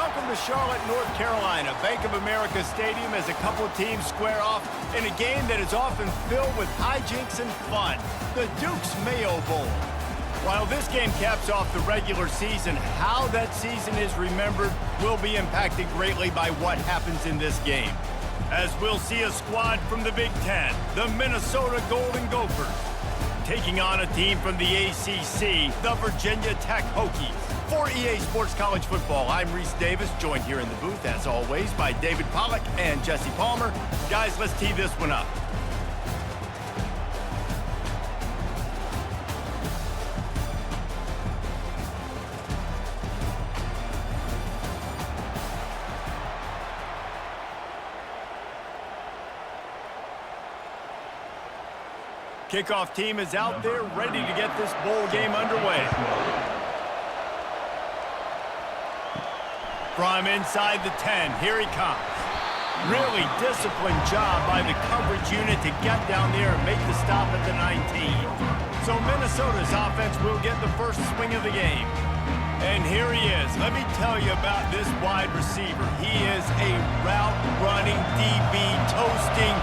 Welcome to Charlotte, North Carolina, Bank of America Stadium, as a couple of teams square off in a game that is often filled with hijinks and fun, the Duke's Mayo Bowl. While this game caps off the regular season, how that season is remembered will be impacted greatly by what happens in this game. As we'll see a squad from the Big Ten, the Minnesota Golden Gophers, taking on a team from the ACC, the Virginia Tech Hokies. For EA Sports College Football, I'm Reese Davis, joined here in the booth, as always, by David Pollack and Jesse Palmer. Guys, let's tee this one up. Kickoff team is out there, ready to get this bowl game underway. From inside the 10, here he comes. Really disciplined job by the coverage unit to get down there and make the stop at the 19. So Minnesota's offense will get the first swing of the game. And here he is. Let me tell you about this wide receiver. He is a route-running DB, toasting,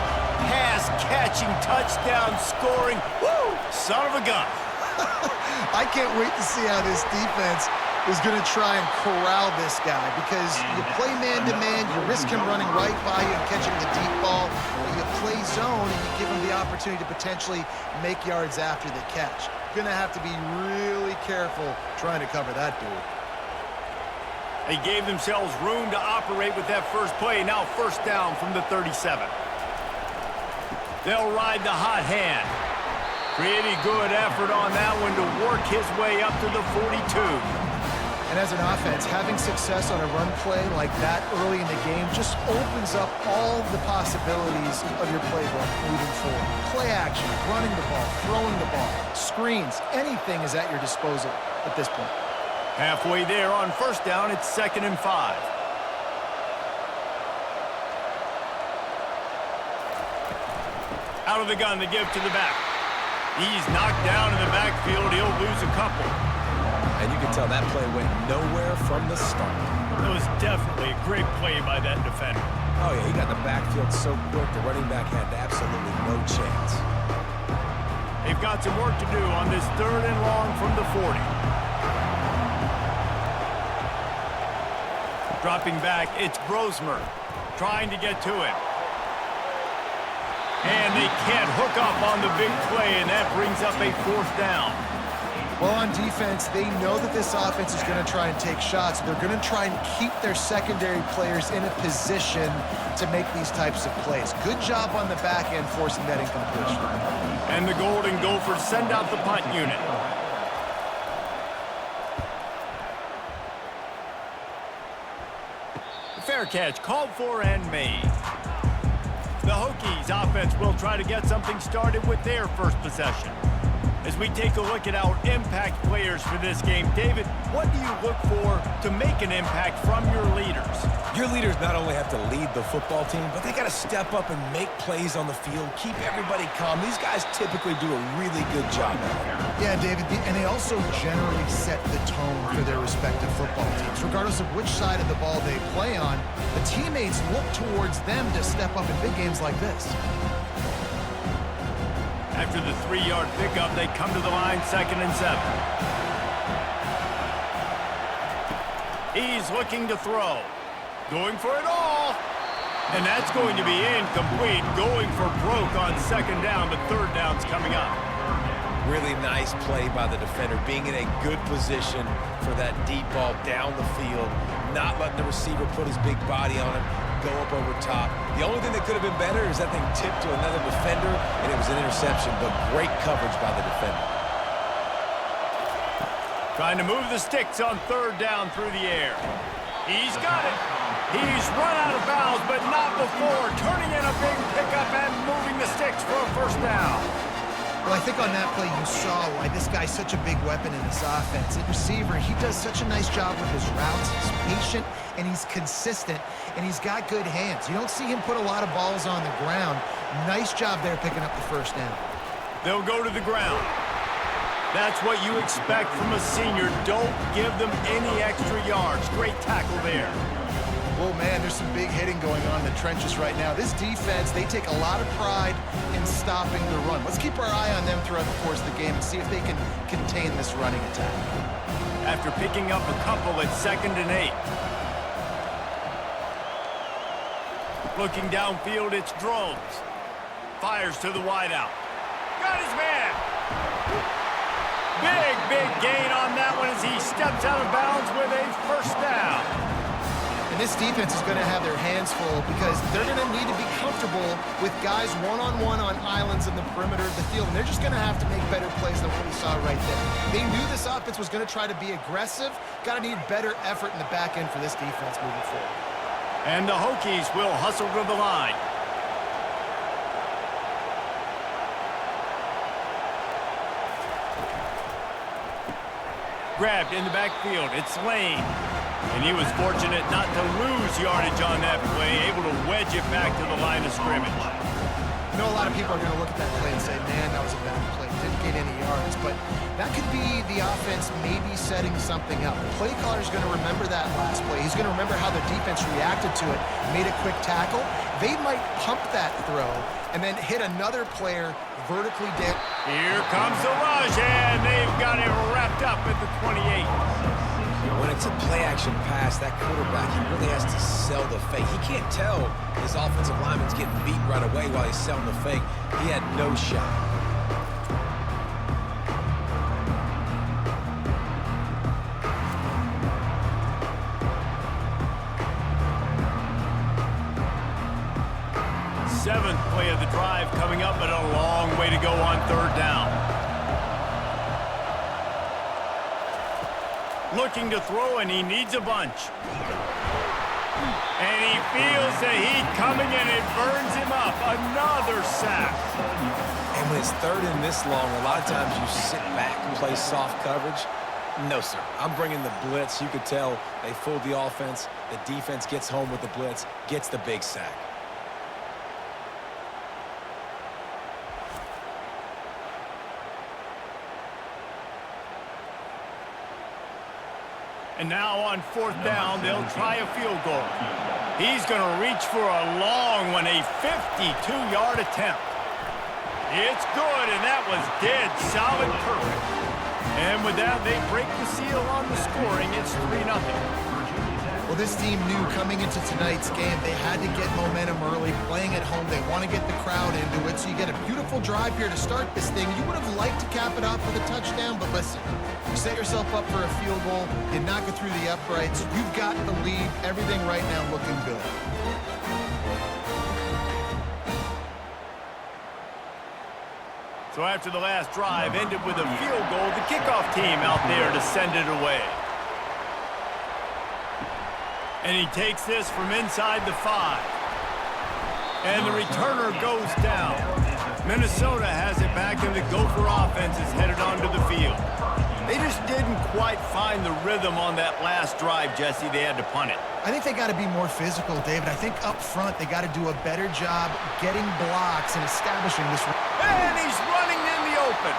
pass-catching, touchdown-scoring, woo, son of a gun. I can't wait to see how this defense is going to try and corral this guy, because you play man-to-man, you risk him running right by you and catching the deep ball, or you play zone and you give him the opportunity to potentially make yards after the catch. You're going to have to be really careful trying to cover that dude. They gave themselves room to operate with that first play. Now first down from the 37. They'll ride the hot hand. Pretty good effort on that one to work his way up to the 42. And as an offense, having success on a run play like that early in the game just opens up all the possibilities of your playbook moving forward. Play action, running the ball, throwing the ball, screens, anything is at your disposal at this point. Halfway there on first down, it's 2nd and 5. Out of the gun, they give to the back. He's knocked down in the backfield. He'll lose a couple. And you can tell that play went nowhere from the start. It was definitely a great play by that defender. Oh, yeah, he got the backfield so quick, the running back had absolutely no chance. They've got some work to do on this 3rd and long from the 40. Dropping back, it's Brosmer trying to get to it. And they can't hook up on the big play, and that brings up a 4th down. Well, on defense, they know that this offense is going to try and take shots. They're going to try and keep their secondary players in a position to make these types of plays. Good job on the back end forcing that incompletion. And the Golden Gophers send out the punt unit. Fair catch called for and made. The Hokies offense will try to get something started with their first possession. As we take a look at our impact players for this game, David, what do you look for to make an impact from your leaders? Your leaders not only have to lead the football team, but they got to step up and make plays on the field, keep everybody calm. These guys typically do a really good job of it. Yeah, David, and they also generally set the tone for their respective football teams. Regardless of which side of the ball they play on, the teammates look towards them to step up in big games like this. After the 3-yard pickup, they come to the line, 2nd and 7. He's looking to throw. Going for it all. And that's going to be incomplete. Going for broke on 2nd down, but 3rd down's coming up. Really nice play by the defender, being in a good position for that deep ball down the field, not letting the receiver put his big body on him, go up over top. The only thing that could have been better is that thing tipped to another defender, and it was an interception, but great coverage by the defender. Trying to move the sticks on 3rd down through the air. He's got it. He's run out of bounds, but not before. Turning in a big pickup and moving the sticks for a 1st down. Well, I think on that play you saw why this guy's such a big weapon in this offense. At receiver, he does such a nice job with his routes. He's patient, and he's consistent, and he's got good hands. You don't see him put a lot of balls on the ground. Nice job there picking up the 1st down. They'll go to the ground. That's what you expect from a senior. Don't give them any extra yards. Great tackle there. Well, man, there's some big hitting going on in the trenches right now. This defense, they take a lot of pride in stopping the run. Let's keep our eye on them throughout the course of the game and see if they can contain this running attack. After picking up a couple at 2nd and 8. Looking downfield, it's Drones. Fires to the wideout. Got his man. Big gain on that one as he steps out of bounds with a first down. And this defense is going to have their hands full because they're going to need to be comfortable with guys one-on-one on islands in the perimeter of the field, and they're just going to have to make better plays than what we saw right there. They knew this offense was going to try to be aggressive. Got to need better effort in the back end for this defense moving forward. And the Hokies will hustle to the line. Grabbed in the backfield. It's Lane. And he was fortunate not to lose yardage on that play, able to wedge it back to the line of scrimmage. I know a lot of people are going to look at that play and say, man, that was a bad play. Didn't get any yards. But that could be the offense maybe setting something up. The play caller's going to remember that last play. He's going to remember how the defense reacted to it, made a quick tackle. They might pump that throw and then hit another player vertically down. Here comes the rush, and they've got it wrapped up at the 28. When it's a play-action pass, that quarterback, he really has to sell the fake. He can't tell his offensive lineman's getting beat right away while he's selling the fake. He had no shot. Seventh play of the drive coming up, but a long way to go on 3rd down. Looking to throw, and he needs a bunch. And he feels the heat coming, and it burns him up. Another sack. And when it's 3rd and this long, a lot of times you sit back and play soft coverage. No, sir. I'm bringing the blitz. You could tell they fooled the offense. The defense gets home with the blitz, gets the big sack. And now on 4th down, they'll try a field goal. He's going to reach for a long one, a 52-yard attempt. It's good, and that was dead solid perfect. And with that, they break the seal on the scoring. It's 3-0. Well, this team knew coming into tonight's game they had to get momentum early, playing at home. They want to get the crowd into it, so you get a beautiful drive here to start this thing. You would have liked to cap it off with a touchdown, but listen, you set yourself up for a field goal, you knock it through the uprights, you've got the lead, everything right now looking good. So after the last drive ended with a field goal, the kickoff team out there to send it away. And he takes this from inside the 5. And the returner goes down. Minnesota has it back, and the Gopher offense is headed onto the field. They just didn't quite find the rhythm on that last drive, Jesse. They had to punt it. I think they got to be more physical, David. I think up front they got to do a better job getting blocks and establishing this. And he's running in the open.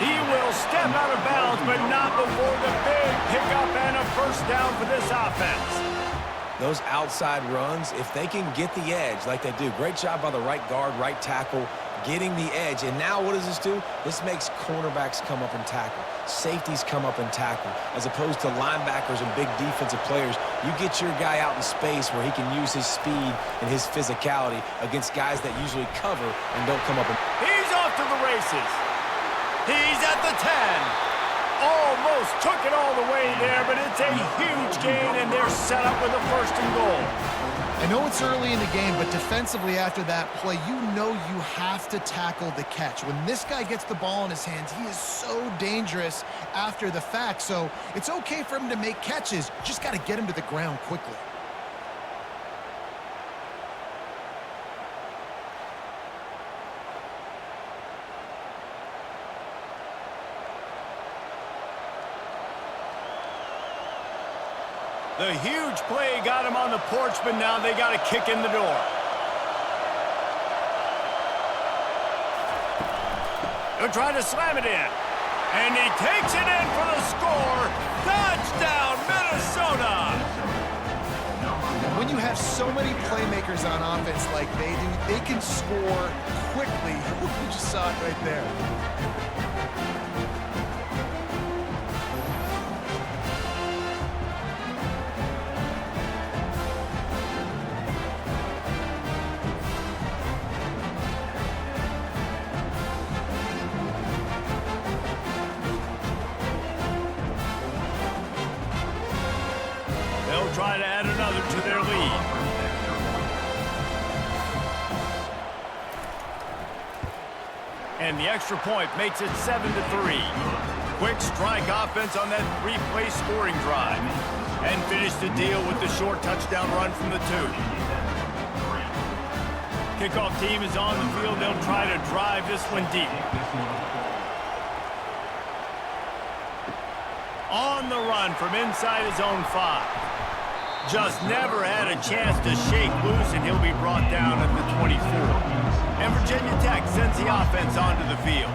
He will step out of bounds, but not before the big pickup and a first down for this offense. Those outside runs, if they can get the edge like they do, great job by the right guard, right tackle, getting the edge. And now what does this do? This makes cornerbacks come up and tackle. Safeties come up and tackle. As opposed to linebackers and big defensive players, you get your guy out in space where he can use his speed and his physicality against guys that usually cover and don't come up. He's off to the races. He's at the 10. Almost took it all the way there, but it's a huge gain, and they're set up with a 1st and goal. I know it's early in the game, but defensively after that play, you know you have to tackle the catch. When this guy gets the ball in his hands, he is so dangerous after the fact. So it's okay for him to make catches. Just got to get him to the ground quickly. The huge play got him on the porch, but now they got a kick in the door. They'll try to slam it in. And he takes it in for the score. Touchdown, Minnesota! When you have so many playmakers on offense like they do, they can score quickly. You just saw it right there. They'll try to add another to their lead. And the extra point makes it 7-3. Quick strike offense on that three-play scoring drive. And finish the deal with the short touchdown run from the 2. Kickoff team is on the field. They'll try to drive this one deep. On the run from inside his own 5. Just never had a chance to shake loose, and he'll be brought down at the 24. And Virginia Tech sends the offense onto the field.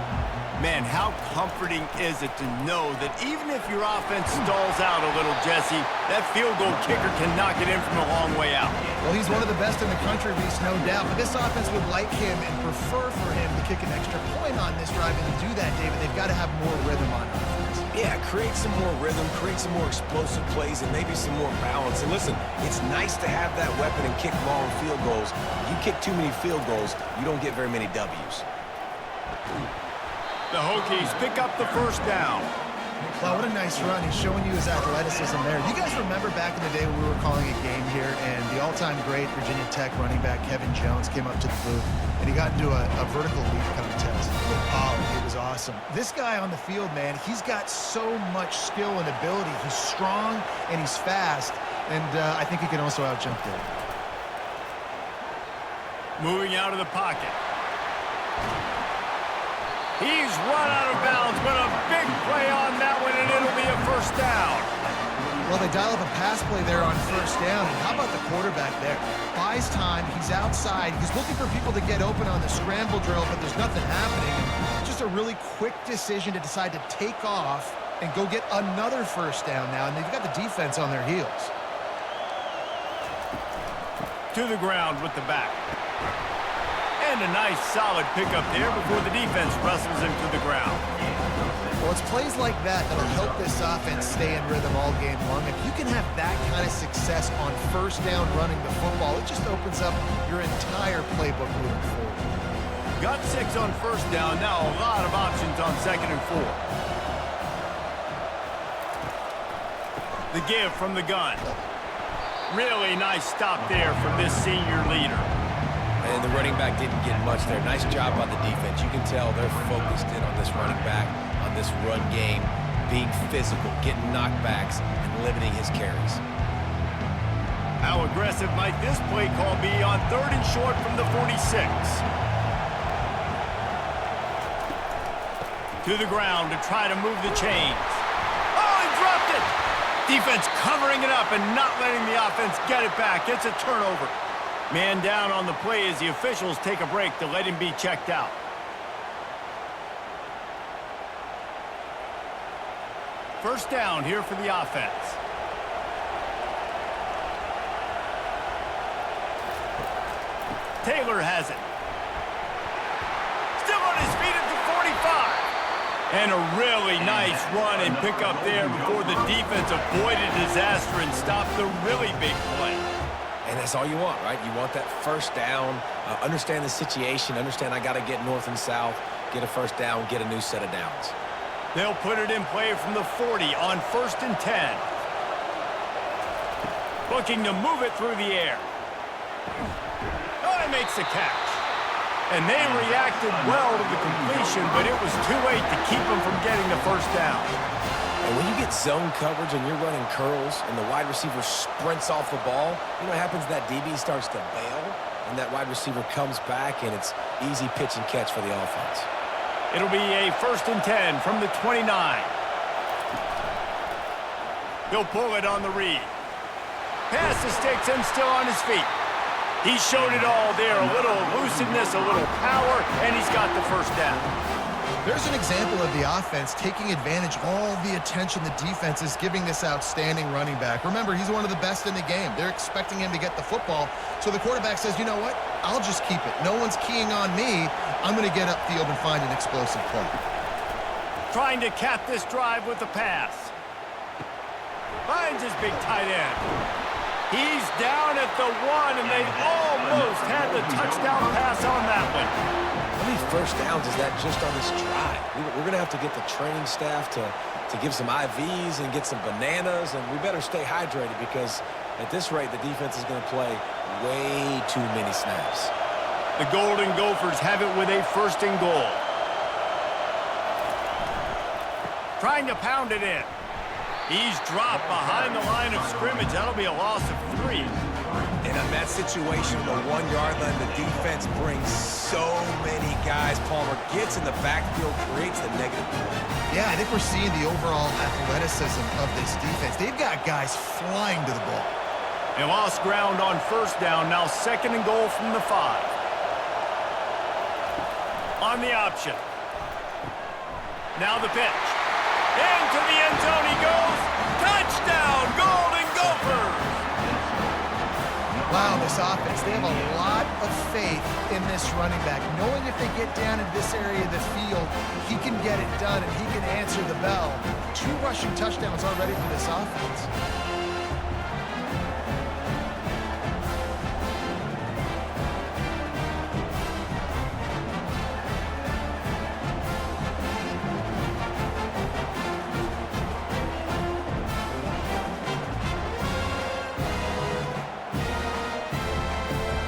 Man, how comforting is it to know that even if your offense stalls out a little, Jesse, that field goal kicker can knock it in from a long way out. Well, he's one of the best in the country, Reese, no doubt. But this offense would like him and prefer for him to kick an extra point on this drive. And to do that, David, they've got to have more rhythm on offense. Yeah, create some more rhythm, create some more explosive plays, and maybe some more balance. And listen, it's nice to have that weapon and kick long field goals. You kick too many field goals, you don't get very many W's. The Hokies pick up the first down. Wow, what a nice run. He's showing you his athleticism there. You guys remember back in the day when we were calling a game here, and the all-time great Virginia Tech running back Kevin Jones came up to the booth, and he got into a vertical leap contest. Oh, it was awesome. This guy on the field, man, he's got so much skill and ability. He's strong, and he's fast, and I think he can also out-jump there. Moving out of the pocket. He's run out of bounds, but a big play on that one, and it'll be a first down. Well, they dial up a pass play there on first down. And how about the quarterback there? Buys time. He's outside. He's looking for people to get open on the scramble drill, but there's nothing happening. Just a really quick decision to decide to take off and go get another first down now, and they've got the defense on their heels. To the ground with the back. And a nice solid pickup there before the defense wrestles him to the ground. Well, it's plays like that that'll help this offense stay in rhythm all game long. If you can have that kind of success on first down running the football, it just opens up your entire playbook moving forward. Got 6 on first down. Now a lot of options on 2nd and 4. The give from the gun. Really nice stop there from this senior leader. And the running back didn't get much there. Nice job by the defense. You can tell they're focused in on this running back, on this run game, being physical, getting knockbacks, and limiting his carries. How aggressive might this play call be on 3rd and short from the 46? To the ground to try to move the chains. Oh, he dropped it! Defense covering it up and not letting the offense get it back. It's a turnover. Man down on the play as the officials take a break to let him be checked out. First down here for the offense. Taylor has it. Still on his feet at the 45. And a really nice run and pickup there before the defense avoided disaster and stopped the really big play. And that's all you want, right? You want that first down, understand the situation, understand I got to get north and south, get a first down, get a new set of downs. They'll put it in play from the 40 on 1st and 10. Looking to move it through the air. Oh, he makes the catch. And they reacted well to the completion, but it was too late to keep them from getting the first down. And when you get zone coverage and you're running curls and the wide receiver sprints off the ball, you know what happens? That DB starts to bail, and that wide receiver comes back, and it's easy pitch and catch for the offense. It'll be a 1st and 10 from the 29. He'll pull it on the read. Pass the sticks and still on his feet. He showed it all there. A little elusiveness, a little power, and he's got the first down. There's an example of the offense taking advantage of all the attention the defense is giving this outstanding running back. Remember, he's one of the best in the game. They're expecting him to get the football. So the quarterback says, you know what? I'll just keep it. No one's keying on me. I'm going to get upfield and find an explosive play. Trying to cap this drive with the pass. Finds his big tight end. He's down at the 1, and they almost had the touchdown pass on that one. How many first downs is that just on this drive? We're going to have to get the training staff to give some IVs and get some bananas, and we better stay hydrated because at this rate, the defense is going to play way too many snaps. The Golden Gophers have it with a 1st and goal. Trying to pound it in. He's dropped behind the line of scrimmage. That'll be a loss of 3. And on that situation, the 1-yard line, the defense brings so many guys. Palmer gets in the backfield, creates the negative play. Yeah, I think we're seeing the overall athleticism of this defense. They've got guys flying to the ball. They lost ground on 1st down. Now 2nd and goal from the 5. On the option. Now the pitch. Into the end zone he goes. Touchdown, Golden Gophers! Wow, this offense, they have a lot of faith in this running back, knowing if they get down in this area of the field, he can get it done and he can answer the bell. 2 rushing touchdowns already for this offense.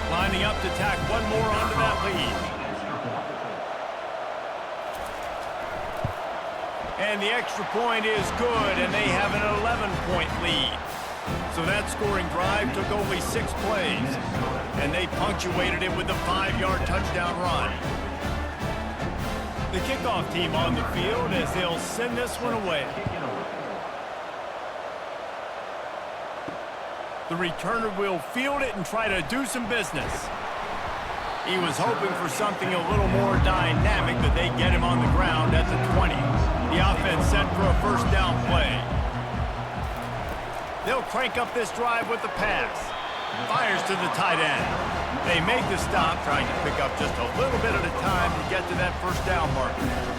Lining up to tack one more onto that lead. And the extra point is good, and they have an 11-point lead. So that scoring drive took only 6 plays, and they punctuated it with a 5-yard touchdown run. The kickoff team on the field as they'll send this one away. The returner will field it and try to do some business. He was hoping for something a little more dynamic, but they get him on the ground at the 20. The offense set for a 1st down play. They'll crank up this drive with the pass. Fires to the tight end. They make the stop, trying to pick up just a little bit at a time to get to that 1st down marker.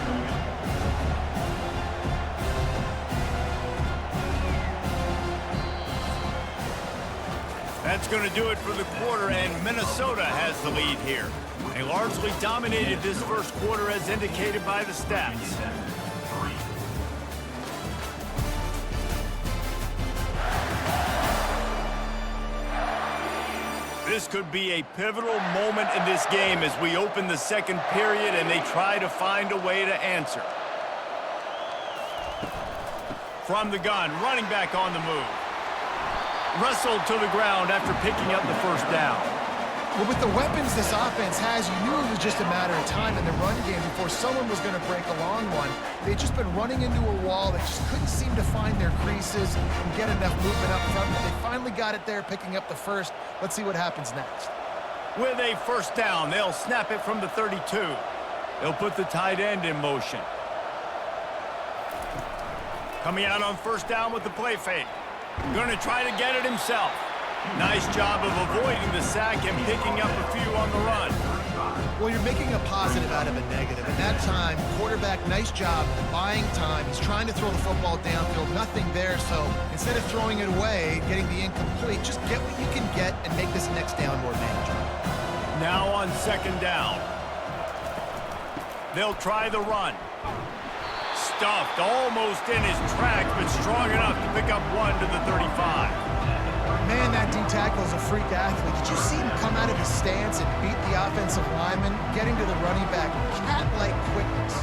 That's going to do it for the quarter, and Minnesota has the lead here. They largely dominated this 1st quarter as indicated by the stats. This could be a pivotal moment in this game as we open the 2nd period and they try to find a way to answer. From the gun, running back on the move. Wrestled to the ground after picking up the 1st down. Well, with the weapons this offense has, you knew it was just a matter of time in the run game before someone was going to break a long one. They'd just been running into a wall. They just couldn't seem to find their creases and get enough movement up front, but they finally got it there, picking up the 1st. Let's see what happens next. With a 1st down, they'll snap it from the 32. They'll put the tight end in motion. Coming out on 1st down with the play fake. Going to try to get it himself. Nice job of avoiding the sack and picking up a few on the run. Well, you're making a positive out of a negative. And that time, quarterback, nice job buying time. He's trying to throw the football downfield, nothing there. So instead of throwing it away, getting the incomplete, just get what you can get and make this next down more manageable. Now on 2nd down. They'll try the run. Stuffed almost in his tracks, but strong enough to pick up 1 to the 35. Man, that D-tackle is a freak athlete. Did you see him come out of his stance and beat the offensive lineman, getting to the running back? Cat-like quickness.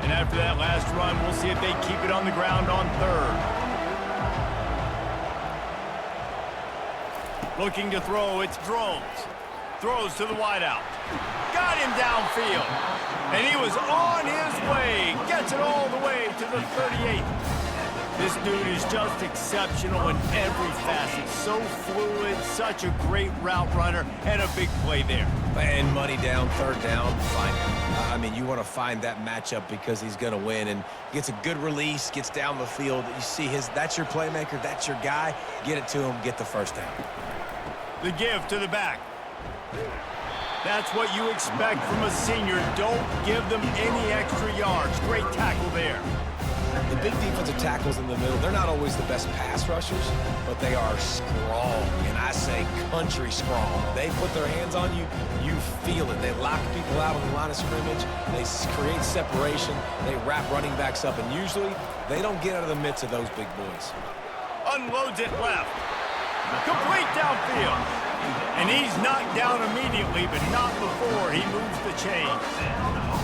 And after that last run, we'll see if they keep it on the ground on 3rd. Looking to throw, it's Drones. Throws to the wideout. Got him downfield. And he was on his way. Gets it all the way to the 38. This dude is just exceptional in every facet. So fluid, such a great route runner, and a big play there. And money down, third down, fine. I mean, you want to find that matchup because he's going to win, and gets a good release, gets down the field. You see that's your playmaker, that's your guy. Get it to him, get the first down. The give to the back. That's what you expect from a senior. Don't give them any extra yards. Great tackle there. The big defensive tackles in the middle, they're not always the best pass rushers, but they are strong, and I say country strong. They put their hands on you, you feel it. They lock people out on the line of scrimmage. They create separation. They wrap running backs up, and usually they don't get out of the midst of those big boys. Unloads it left. Complete downfield. And he's knocked down immediately, but not before he moves the chains.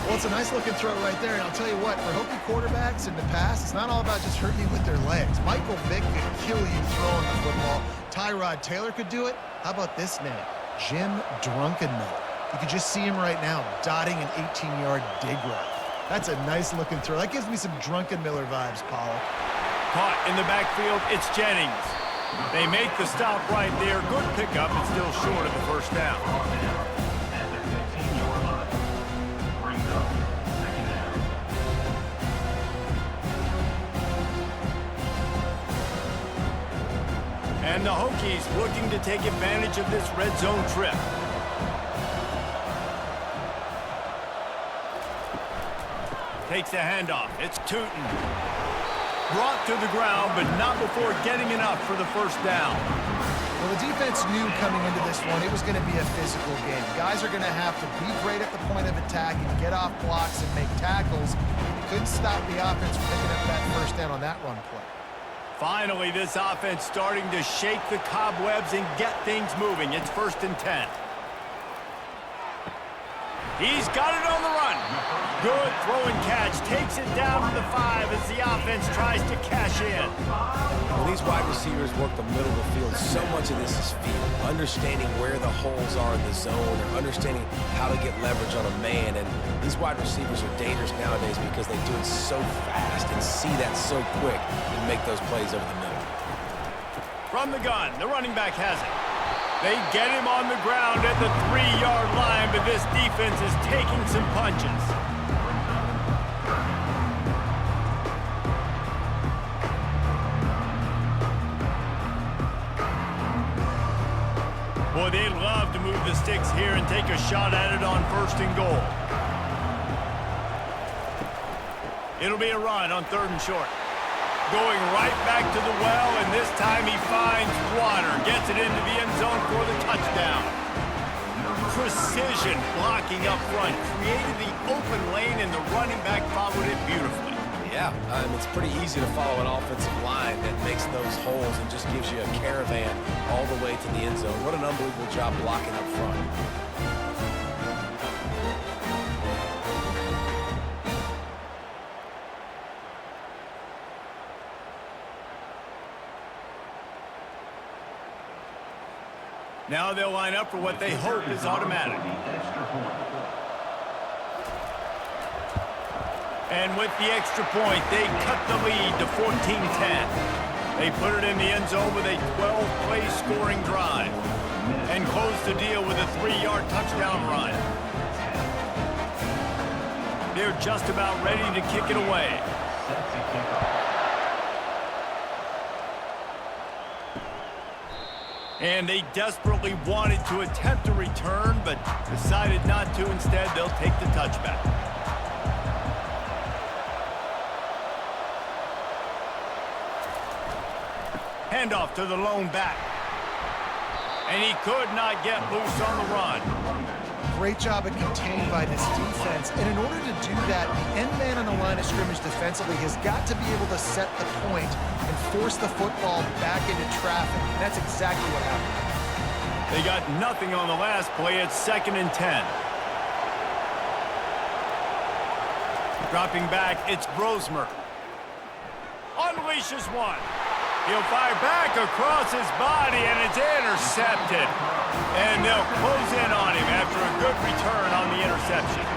Well, it's a nice-looking throw right there, and I'll tell you what, for Hokie quarterbacks in the past, it's not all about just hurting you with their legs. Michael Vick could kill you throwing the football. Tyrod Taylor could do it. How about this name? Jim Drunkenmiller. You could just see him right now dotting an 18-yard dig route. That's a nice-looking throw. That gives me some Drunkenmiller vibes, Pollock. Caught in the backfield, it's Jennings. They make the stop right there. Good pickup, and still short of the first down. And the Hokies looking to take advantage of this red zone trip. Takes the handoff. It's Tootin. Brought to the ground, but not before getting enough for the first down. Well, the defense knew coming into this one it was going to be a physical game. Guys are going to have to be great at the point of attack and get off blocks and make tackles. They couldn't stop the offense from picking up that first down on that run play. Finally, this offense starting to shake the cobwebs and get things moving. It's 1st and 10. He's got it on the run. Good throw and catch. Takes it down to the 5 as the offense tries to cash in. When these wide receivers work the middle of the field, so much of this is feel. Understanding where the holes are in the zone, or understanding how to get leverage on a man. And these wide receivers are dangerous nowadays because they do it so fast and see that so quick and make those plays over the middle. From the gun, the running back has it. They get him on the ground at the 3-yard line, but this defense is taking some punches. Boy, they'd love to move the sticks here and take a shot at it on 1st and goal. It'll be a run on 3rd and short. Going right back to the well, and this time he finds water. Gets it into the end zone for the touchdown. Precision blocking up front. Created the open lane, and the running back followed it beautifully. Yeah, it's pretty easy to follow an offensive line that makes those holes and just gives you a caravan all the way to the end zone. What an unbelievable job blocking up front. Now they'll line up for what they hope is automatic. And with the extra point, they cut the lead to 14-10. They put it in the end zone with a 12-play scoring drive and close the deal with a 3-yard touchdown run. They're just about ready to kick it away. And they desperately wanted to attempt a return, but decided not to. Instead, they'll take the touchback. Handoff to the lone back. And he could not get loose on the run. Great job at contained by this defense. And in order to do that, the end man on the line of scrimmage defensively has got to be able to set the point and force the football back into traffic. And that's exactly what happened. They got nothing on the last play. It's 2nd and 10. Dropping back, it's Brosmer. Unleashes one. He'll fire back across his body, and it's intercepted. And they'll close in on him after a good return on the interception.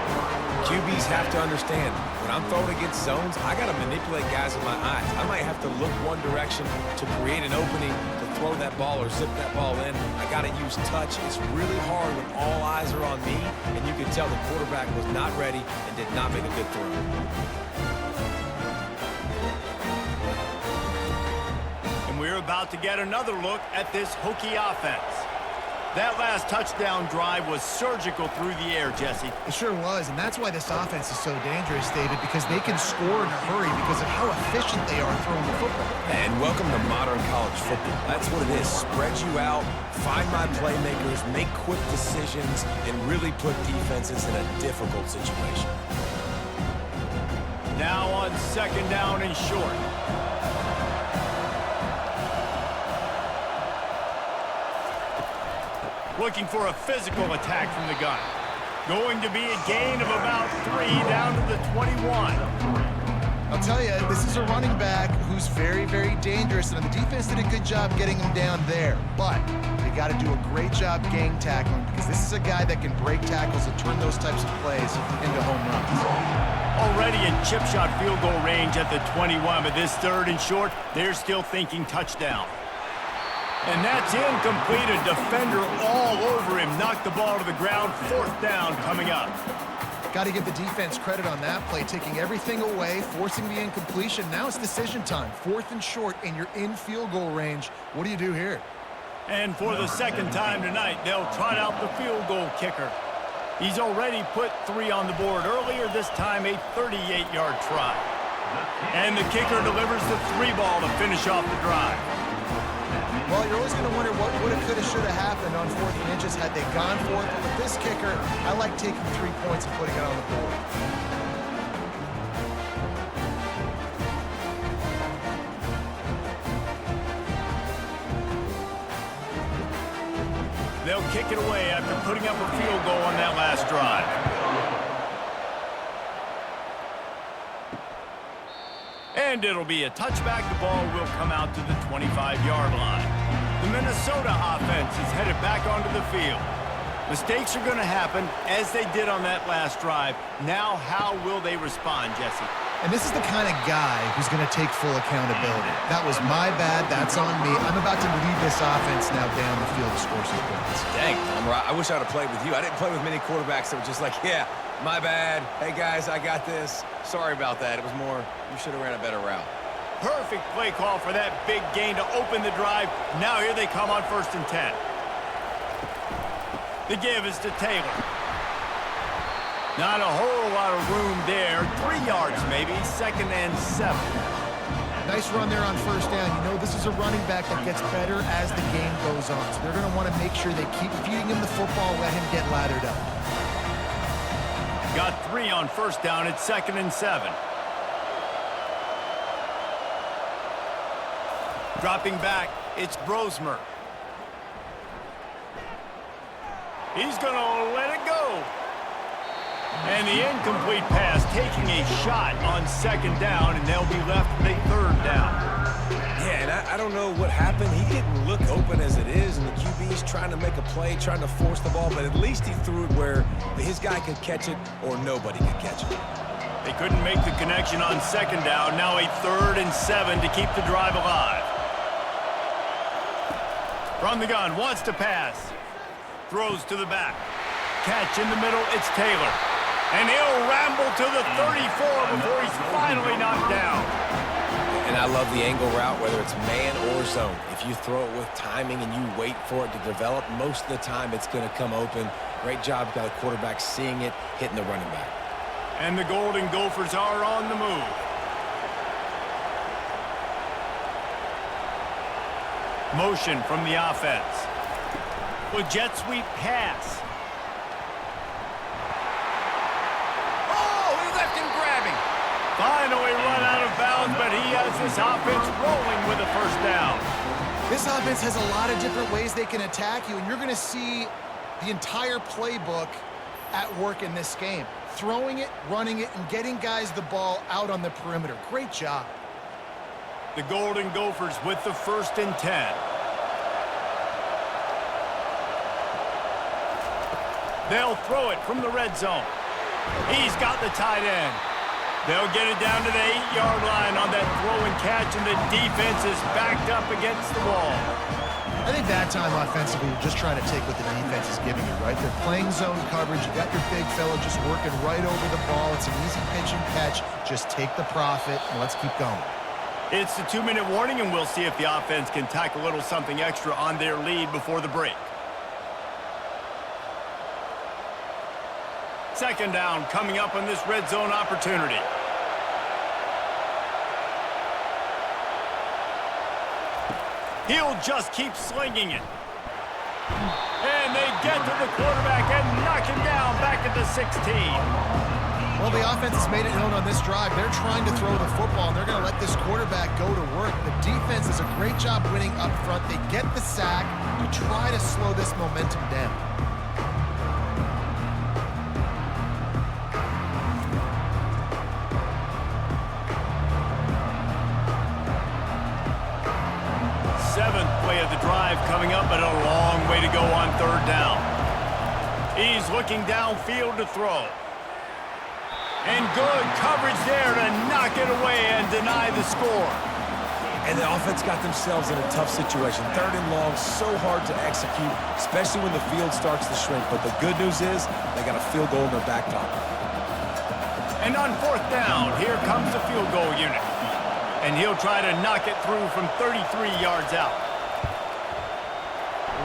QBs have to understand, when I'm throwing against zones, I got to manipulate guys with my eyes. I might have to look one direction to create an opening to throw that ball or zip that ball in. I got to use touch. It's really hard when all eyes are on me, and you can tell the quarterback was not ready and did not make a good throw. And we're about to get another look at this Hokie offense. That last touchdown drive was surgical through the air, Jesse. It sure was, and that's why this offense is so dangerous, David, because they can score in a hurry because of how efficient they are throwing the football. And welcome to modern college football. That's what it is. Spread you out, find my playmakers, make quick decisions, and really put defenses in a difficult situation. Now on second down and short. Looking for a physical attack from the gun. Going to be a gain of about 3 down to the 21. I'll tell you, this is a running back who's very, very dangerous, and the defense did a good job getting him down there. But they got to do a great job gang tackling because this is a guy that can break tackles and turn those types of plays into home runs. Already in chip shot field goal range at the 21, but this third and short, they're still thinking touchdown. And that's incomplete. A defender all over him. Knocked the ball to the ground. Fourth down coming up. Got to give the defense credit on that play, taking everything away, forcing the incompletion. Now it's decision time. Fourth and short, and you're in field goal range. What do you do here? And for the second time tonight, they'll trot out the field goal kicker. He's already put 3 on the board earlier, this time a 38-yard try. And the kicker delivers the 3 ball to finish off the drive. Well, you're always going to wonder what woulda, coulda, shoulda happened on 4th and inches had they gone for it. But with this kicker, I like taking 3 points and putting it on the board. They'll kick it away after putting up a field goal on that last drive. And it'll be a touchback. The ball will come out to the 25-yard line. The Minnesota offense is headed back onto the field. Mistakes are going to happen, as they did on that last drive. Now, how will they respond, Jesse? And this is the kind of guy who's going to take full accountability. That was my bad. That's on me. I'm about to lead this offense now down the field to score some points. Dang, I wish I would have played with you. I didn't play with many quarterbacks that were just like, yeah, my bad. Hey, guys, I got this. Sorry about that. It was more, you should have ran a better route. Perfect play call for that big gain to open the drive. Now here they come on 1st and 10. The give is to Taylor. Not a whole lot of room there. 3 yards maybe. 2nd and 7. Nice run there on 1st down. You know, this is a running back that gets better as the game goes on. So they're going to want to make sure they keep feeding him the football, let him get lathered up. Got 3 on 1st down. It's 2nd and 7. Dropping back, it's Brosmer. He's going to let it go. And the incomplete pass taking a shot on 2nd down, and they'll be left with a 3rd down. Yeah, and I don't know what happened. He didn't look open as it is, and the QB's trying to make a play, trying to force the ball, but at least he threw it where his guy could catch it or nobody could catch it. They couldn't make the connection on 2nd down. Now a 3rd and 7 to keep the drive alive. From the gun, wants to pass. Throws to the back. Catch in the middle, it's Taylor. And he'll ramble to the 34 before he's finally knocked down. And I love the angle route, whether it's man or zone. If you throw it with timing and you wait for it to develop, most of the time it's going to come open. Great job by the quarterback seeing it, hitting the running back. And the Golden Gophers are on the move. Motion from the offense. With jet sweep pass. Oh, he left him grabbing. Finally run out of bounds, but he has his offense rolling with a 1st down. This offense has a lot of different ways they can attack you, and you're going to see the entire playbook at work in this game. Throwing it, running it, and getting guys the ball out on the perimeter. Great job. The Golden Gophers with the 1st and 10. They'll throw it from the red zone. He's got the tight end. They'll get it down to the 8-yard line on that throw and catch, and the defense is backed up against the wall. I think that time offensively, you're just trying to take what the defense is giving you, right? They're playing zone coverage. You got your big fella just working right over the ball. It's an easy pitch and catch. Just take the profit, and let's keep going. It's the 2-minute warning, and we'll see if the offense can tack a little something extra on their lead before the break. Second down coming up on this red zone opportunity. He'll just keep slinging it. And they get to the quarterback and knock him down back at the 16. Well, the offense has made it known on this drive. They're trying to throw the football, and they're going to let this quarterback go to work. The defense does a great job winning up front. They get the sack to try to slow this momentum down. Seventh play of the drive coming up, but a long way to go on third down. He's looking downfield to throw. And good coverage there to knock it away and deny the score. And the offense got themselves in a tough situation. Third and long, so hard to execute, especially when the field starts to shrink. But the good news is they got a field goal in their back pocket. And on fourth down, here comes the field goal unit. And he'll try to knock it through from 33 yards out.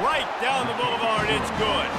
Right down the boulevard, it's good.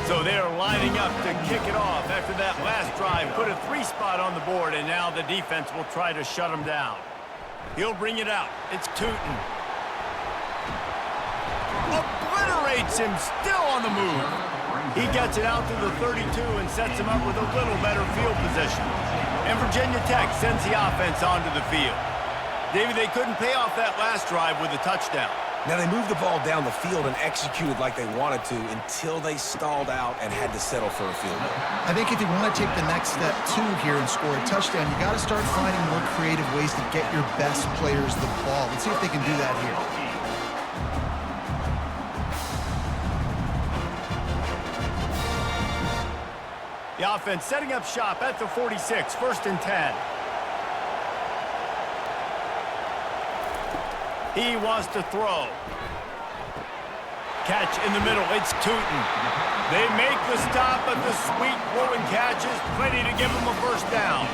So they're lining up to kick it off after that last drive. Put a 3-spot on the board, and now the defense will try to shut them down. He'll bring it out. It's Tootin. Obliterates him, still on the move. He gets it out to the 32 and sets him up with a little better field position. And Virginia Tech sends the offense onto the field. David, they couldn't pay off that last drive with a touchdown. Now, they moved the ball down the field and executed like they wanted to until they stalled out and had to settle for a field goal. I think if you want to take the next step, too, here and score a touchdown, you got to start finding more creative ways to get your best players the ball. Let's see if they can do that here. The offense setting up shop at the 46, 1st and 10. He wants to throw. Catch in the middle. It's Tootin. They make the stop, but the sweet throw and catch is plenty to give him a first down.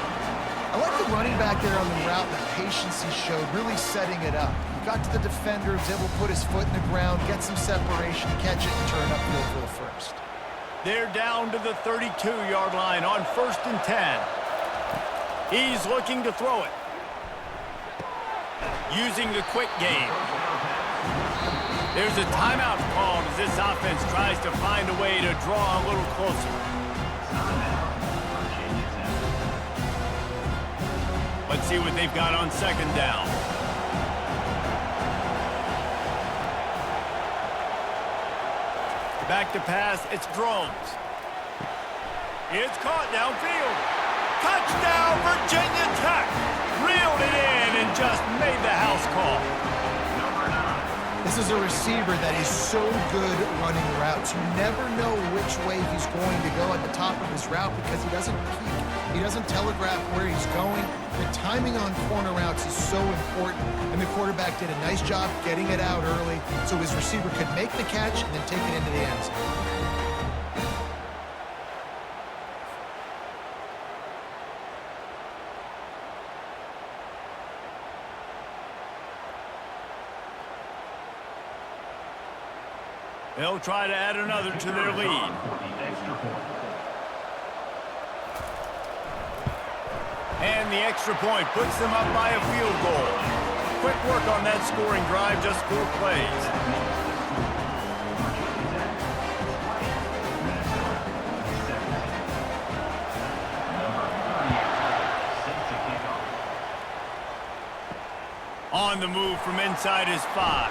I like the running back there on the route, the patience he showed, really setting it up. He got to the defender, was able to put his foot in the ground, get some separation, catch it, and turn upfield for the first. They're down to the 32-yard line on 1st and 10. He's looking to throw it. Using the quick game. There's a timeout called as this offense tries to find a way to draw a little closer. Let's see what they've got on second down. Back to pass, it's Drones. It's caught downfield. Touchdown, Virginia Tech! Reeled it in and just made the house call. This is a receiver that is so good running routes. You never know which way he's going to go at the top of his route because he doesn't peek. He doesn't telegraph where he's going. The timing on corner routes is so important, and the quarterback did a nice job getting it out early so his receiver could make the catch and then take it into the end zone. They'll try to add another to their lead. And the extra point puts them up by a field goal. Quick work on that scoring drive, just 4 plays. on the move from inside his 5.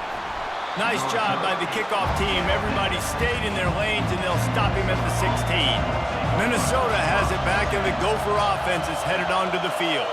Nice job by the kickoff team. Everybody stayed in their lanes, and they'll stop him at the 16. Minnesota has it back, and the Gopher offense is headed onto the field.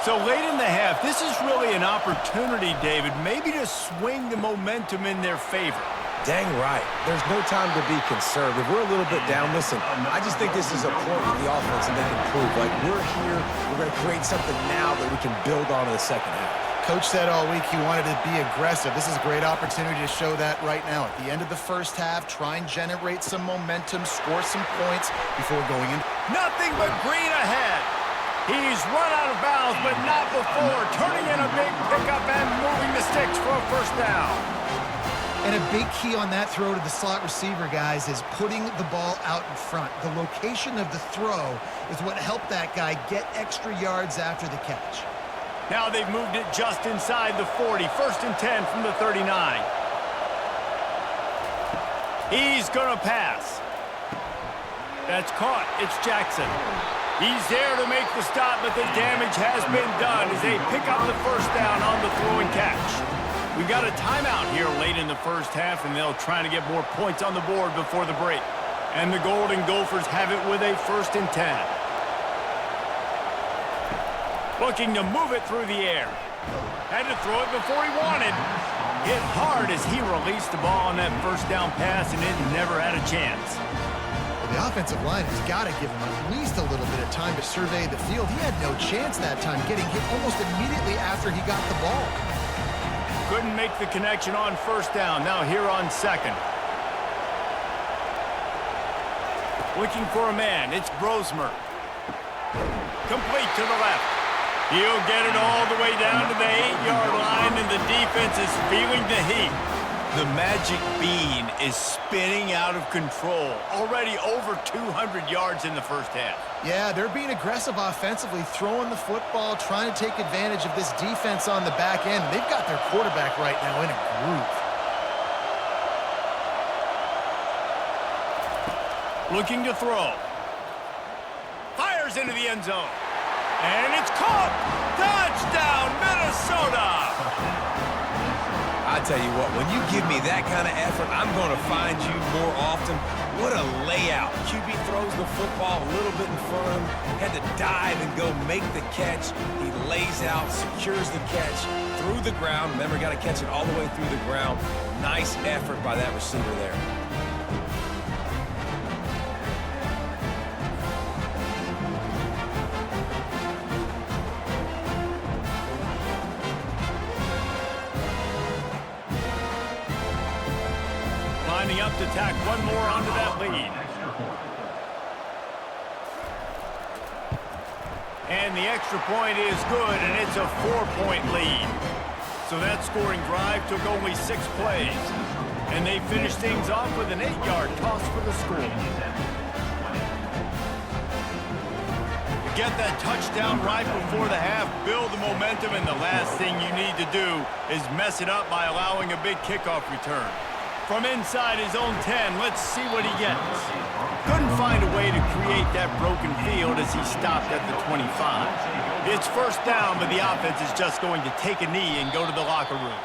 So late in the half, this is really an opportunity, David, maybe to swing the momentum in their favor. Dang right. There's no time to be conservative. We're a little bit down. Listen, I just think this is a point for the offense and they can prove. Like, we're here, we're going to create something now that we can build on in the second half. Coach said all week he wanted to be aggressive. This is a great opportunity to show that right now. At the end of the first half, try and generate some momentum, score some points before going in. Nothing but green ahead. He's run out of bounds, but not before. Turning in a big pickup and moving the sticks for a first down. And a big key on that throw to the slot receiver, guys, is putting the ball out in front. The location of the throw is what helped that guy get extra yards after the catch. Now they've moved it just inside the 40. 1st and 10 from the 39. He's going to pass. That's caught. It's Jackson. He's there to make the stop, but the damage has been done as they pick up the first down on the throw and catch. We've got a timeout here late in the first half, and they'll try to get more points on the board before the break. And the Golden Gophers have it with a 1st and 10. Looking to move it through the air. Had to throw it before he wanted. Hit hard as he released the ball on that first down pass, and it never had a chance. The offensive line has got to give him at least a little bit of time to survey the field. He had no chance that time, getting hit almost immediately after he got the ball. Couldn't make the connection on first down. Now here on second. Looking for a man. It's Brosmer. Complete to the left. He'll get it all the way down to the 8-yard line, and the defense is feeling the heat. The magic bean is spinning out of control. Already over 200 yards in the first half. Yeah, they're being aggressive offensively, throwing the football, trying to take advantage of this defense on the back end. They've got their quarterback right now in a groove. Looking to throw. Fires into the end zone. And it's caught! Touchdown, Minnesota! I tell you what, when you give me that kind of effort, I'm going to find you more often. What a layout. QB throws the football a little bit in front of him, had to dive and go make the catch. He lays out, secures the catch through the ground. Remember, got to catch it all the way through the ground. Nice effort by that receiver there. Lining up to tack one more onto that lead. And the extra point is good, and it's a 4-point lead. So that scoring drive took only 6 plays. And they finished things off with an 8-yard toss for the score. Get that touchdown right before the half, build the momentum, and the last thing you need to do is mess it up by allowing a big kickoff return. From inside his own 10, let's see what he gets. Couldn't find a way to create that broken field as he stopped at the 25. It's first down, but the offense is just going to take a knee and go to the locker room.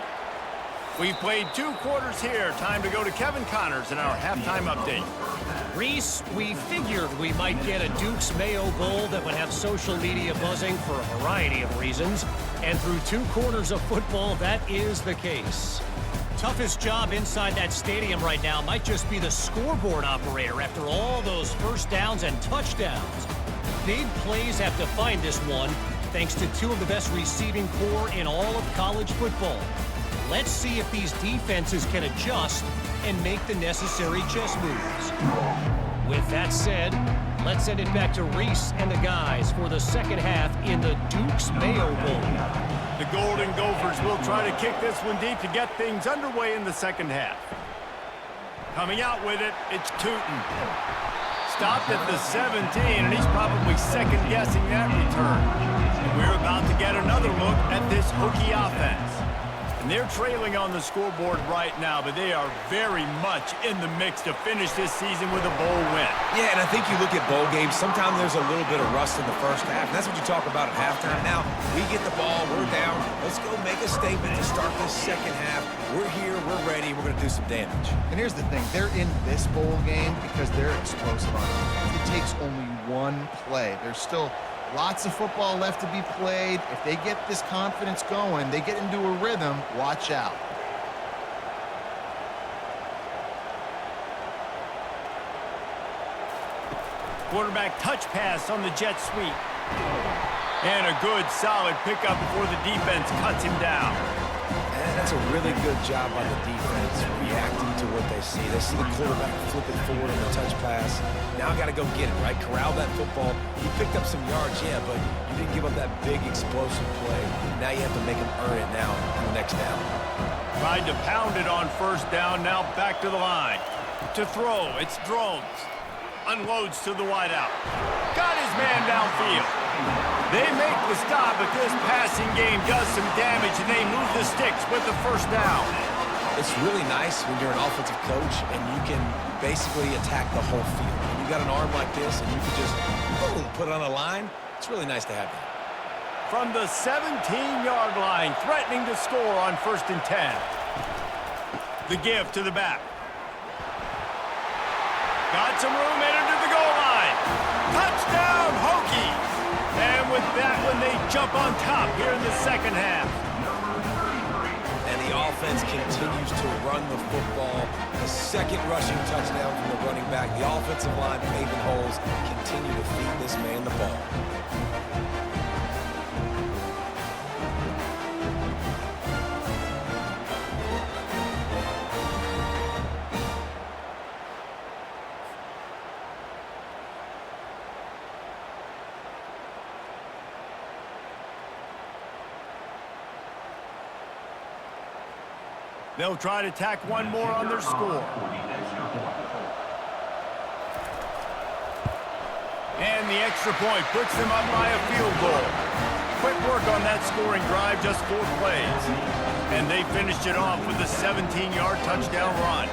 We've played 2 quarters here. Time to go to Kevin Connors in our halftime update. Reese, we figured we might get a Duke's Mayo Bowl that would have social media buzzing for a variety of reasons. And through 2 quarters of football, that is the case. Toughest job inside that stadium right now might just be the scoreboard operator after all those first downs and touchdowns. Big plays have defined this one, thanks to 2 of the best receiving corps in all of college football. Let's see if these defenses can adjust and make the necessary chess moves. With that said, let's send it back to Reese and the guys for the second half in the Duke's Mayo Bowl. The Golden Gophers will try to kick this one deep to get things underway in the second half. Coming out with it, it's Tootin. Stopped at the 17, and he's probably second-guessing that return. And we're about to get another look at this Hokie offense. And they're trailing on the scoreboard right now, but they are very much in the mix to finish this season with a bowl win. Yeah, and I think you look at bowl games, sometimes there's a little bit of rust in the first half, and that's what you talk about at halftime. Now, we get the ball, we're down, let's go make a statement to start this second half. We're here, we're ready, we're going to do some damage. And here's the thing, they're in this bowl game because they're explosive on offense. It takes only one play. There's still lots of football left to be played. If they get this confidence going, they get into a rhythm, watch out. Quarterback touch pass on the jet sweep. And a good, solid pickup before the defense cuts him down. And that's a really good job by the defense, reacting to what they see. They see the quarterback flip it forward on the touch pass. Now I got to go get it, right? Corral that football. You picked up some yards, yeah, but you didn't give up that big explosive play. Now you have to make them earn it now on the next down. Tried to pound it on first down, now back to the line. To throw, it's Drones. Unloads to the wideout. Got his man downfield. They make the stop, but this passing game does some damage, and they move the sticks with the first down. It's really nice when you're an offensive coach and you can basically attack the whole field. When you got an arm like this and you can just, boom, put it on a line, it's really nice to have that. From the 17-yard line, threatening to score on 1st and 10. The give to the back. Got some room, headed to the goal line. Touchdown, Hokies! And with that one, they jump on top here in the second half. And the offense continues to run the football. The second rushing touchdown from the running back. The offensive line paving holes, continue to feed this man the ball. They'll try to tack one more on their score. And the extra point puts them up by a field goal. Quick work on that scoring drive, just 4 plays. And they finished it off with a 17-yard touchdown run.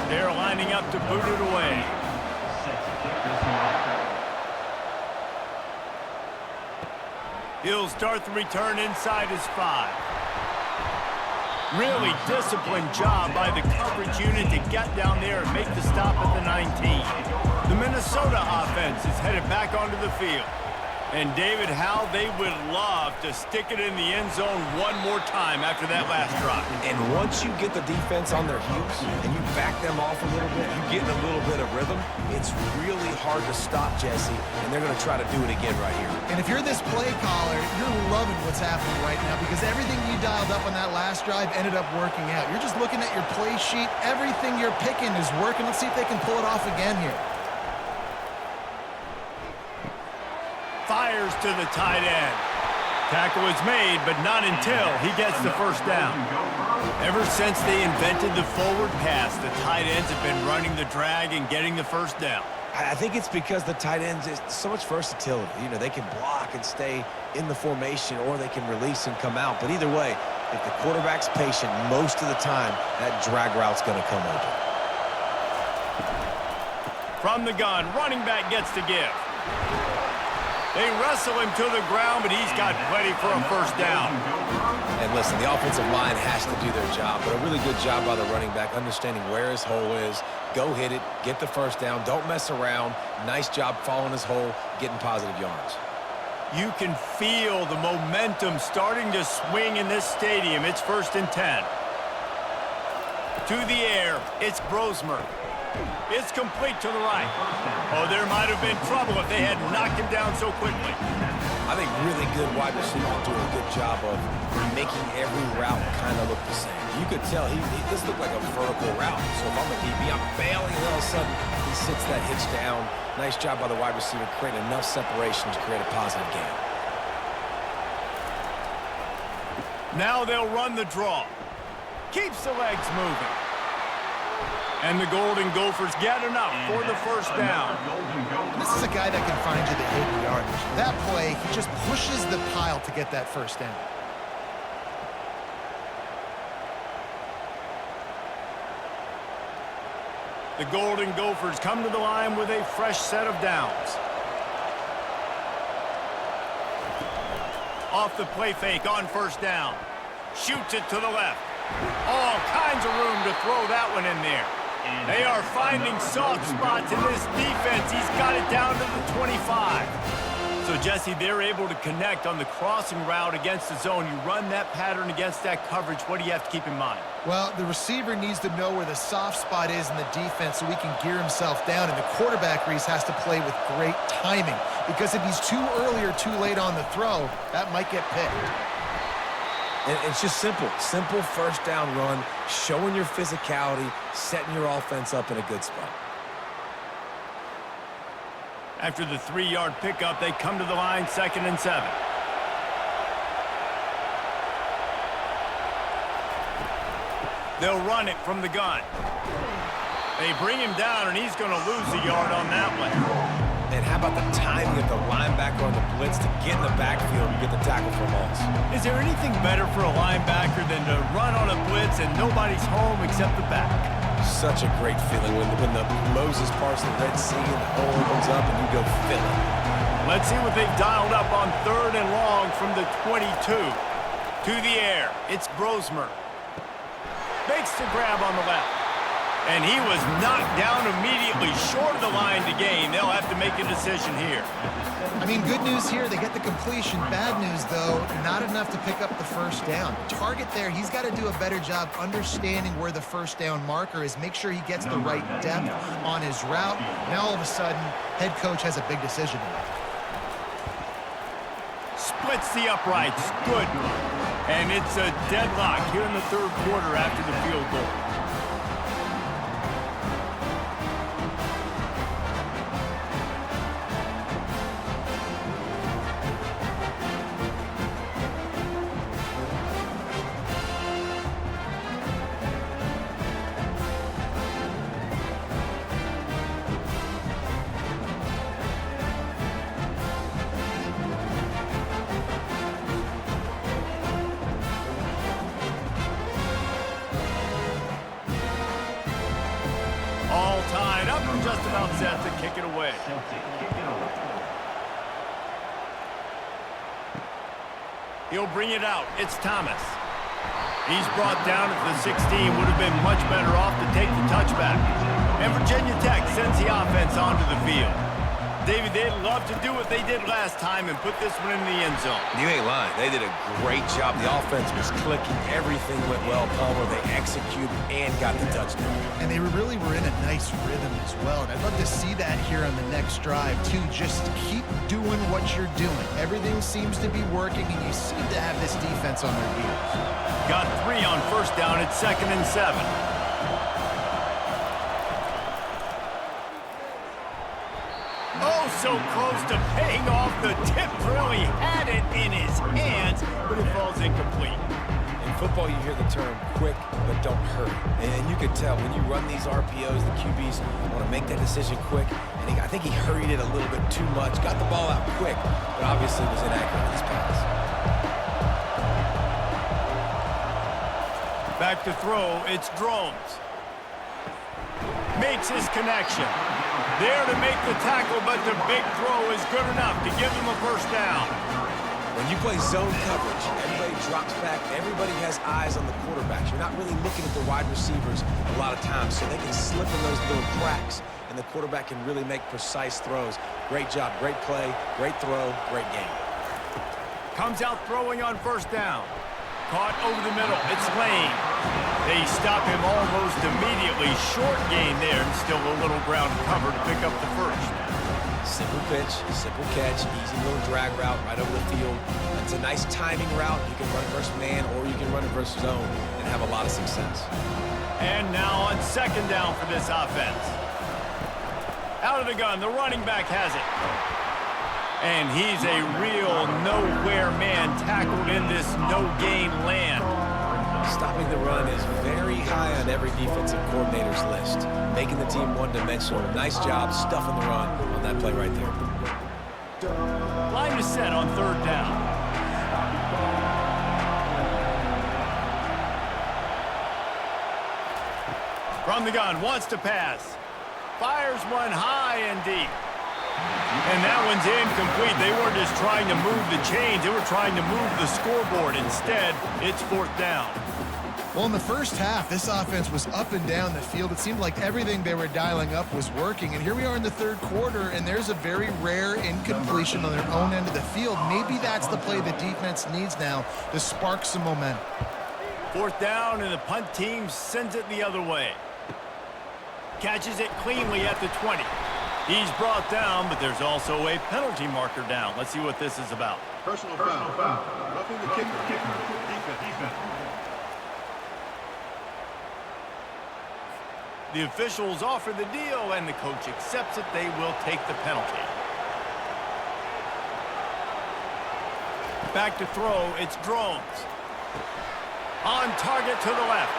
They're lining up to boot it away. He'll start the return inside his 5. Really disciplined job by the coverage unit to get down there and make the stop at the 19. The Minnesota offense is headed back onto the field. And David, how they would love to stick it in the end zone one more time after that last drive. And once you get the defense on their heels and you back them off a little bit, you get in a little bit of rhythm, it's really hard to stop, Jesse, and they're going to try to do it again right here. And if you're this play caller, you're loving what's happening right now because everything you dialed up on that last drive ended up working out. You're just looking at your play sheet. Everything you're picking is working. Let's see if they can pull it off again here. Fires to the tight end. Tackle is made, but not until he gets the first down. Ever since they invented the forward pass, the tight ends have been running the drag and getting the first down. I think it's because the tight ends is so much versatility. You know, they can block and stay in the formation, or they can release and come out. But either way, if the quarterback's patient, most of the time, that drag route's going to come open. From the gun, running back gets the give. They wrestle him to the ground, but he's got plenty for a first down. And listen, the offensive line has to do their job, but a really good job by the running back, understanding where his hole is. Go hit it, get the first down, don't mess around. Nice job following his hole, getting positive yards. You can feel the momentum starting to swing in this stadium. It's 1st and 10. To the air, it's Brosmer. It's complete to the right. Oh, there might have been trouble if they had knocked him down so quickly. I think really good wide receivers do a good job of making every route kind of look the same. You could tell this looked like a vertical route. So if I'm a DB, I'm bailing, and all of a sudden he sits that hitch down. Nice job by the wide receiver creating enough separation to create a positive gain. Now they'll run the draw. Keeps the legs moving. And the Golden Gophers get enough for the first down. This is a guy that can find you the hidden yardage. That play, he just pushes the pile to get that first down. The Golden Gophers come to the line with a fresh set of downs. Off the play fake on first down. Shoots it to the left. All kinds of room to throw that one in there. They are finding soft spots in this defense. He's got it down to the 25. So, Jesse, they're able to connect on the crossing route against the zone. You run that pattern against that coverage. What do you have to keep in mind? Well, the receiver needs to know where the soft spot is in the defense so he can gear himself down. And the quarterback, Reese, has to play with great timing. Because if he's too early or too late on the throw, that might get picked. And it's just simple first down run, showing your physicality, setting your offense up in a good spot. After the 3-yard pickup, they come to the line, 2nd and 7. They'll run it from the gun. They bring him down, and he's going to lose a yard on that one. And how about the timing of the linebacker on the blitz to get in the backfield and get the tackle for a loss? Is there anything better for a linebacker than to run on a blitz and nobody's home except the back? Such a great feeling when the Moses parts the Red Sea and the hole opens up and you go fill it. Let's see what they've dialed up on 3rd and long from the 22. To the air, it's Brosmer. Makes the grab on the left. And he was knocked down immediately short of the line to gain. They'll have to make a decision here. I mean, good news here, they get the completion. Bad news, though, not enough to pick up the first down. Target there, he's got to do a better job understanding where the first down marker is, make sure he gets the right depth on his route. Now, all of a sudden, head coach has a big decision to make. Splits the uprights. Good. And it's a deadlock here in the 3rd quarter after the field goal. Just about set to kick it away. He'll bring it out. It's Thomas. He's brought down at the 16. Would have been much better off to take the touchback. And Virginia Tech sends the offense onto the field. David, they'd love to do what they did last time and put this one in the end zone. You ain't lying. They did a great job. The offense was clicking. Everything went well, Palmer. They executed and got the touchdown. And they really were in a nice rhythm as well. And I'd love to see that here on the next drive, too. Just keep doing what you're doing. Everything seems to be working, and you seem to have this defense on their heels. Got 3 on first down at 2nd and 7. Oh, so close to paying off the tip drill. He had it in his hands, but it falls incomplete. In football, you hear the term quick, but don't hurry. And you could tell when you run these RPOs, the QBs want to make that decision quick. And I think he hurried it a little bit too much, got the ball out quick, but obviously was inaccurate in his pass. Back to throw, it's Drones. Makes his connection. There to make the tackle, but the big throw is good enough to give him a first down. When you play zone coverage, everybody drops back. Everybody has eyes on the quarterbacks. You're not really looking at the wide receivers a lot of times, so they can slip in those little cracks, and the quarterback can really make precise throws. Great job, great play, great throw, great game. Comes out throwing on first down. Caught over the middle. It's Lane. They stop him almost immediately. Short gain there, and still a little ground cover to pick up the first. Simple pitch, simple catch, easy little drag route right over the field. It's a nice timing route. You can run it versus man, or you can run it versus zone and have a lot of success. And now on 2nd down for this offense. Out of the gun, the running back has it. And he's a real nowhere man tackled in this no-gain land. Stopping the run is very high on every defensive coordinator's list. Making the team one-dimensional. Nice job stuffing the run on that play right there. Line is set on 3rd down. From the gun, wants to pass. Fires one high and deep. And that one's incomplete. They weren't just trying to move the chains. They were trying to move the scoreboard. Instead, it's 4th down. Well, in the first half, this offense was up and down the field. It seemed like everything they were dialing up was working. And here we are in the 3rd quarter, and there's a very rare incompletion on their own end of the field. Maybe that's the play the defense needs now to spark some momentum. 4th down, and the punt team sends it the other way. Catches it cleanly at the 20. He's brought down, but there's also a penalty marker down. Let's see what this is about. Personal foul. Roughing the kicker. Defense. The officials offer the deal, and the coach accepts it. They will take the penalty. Back to throw. It's Drones. On target to the left.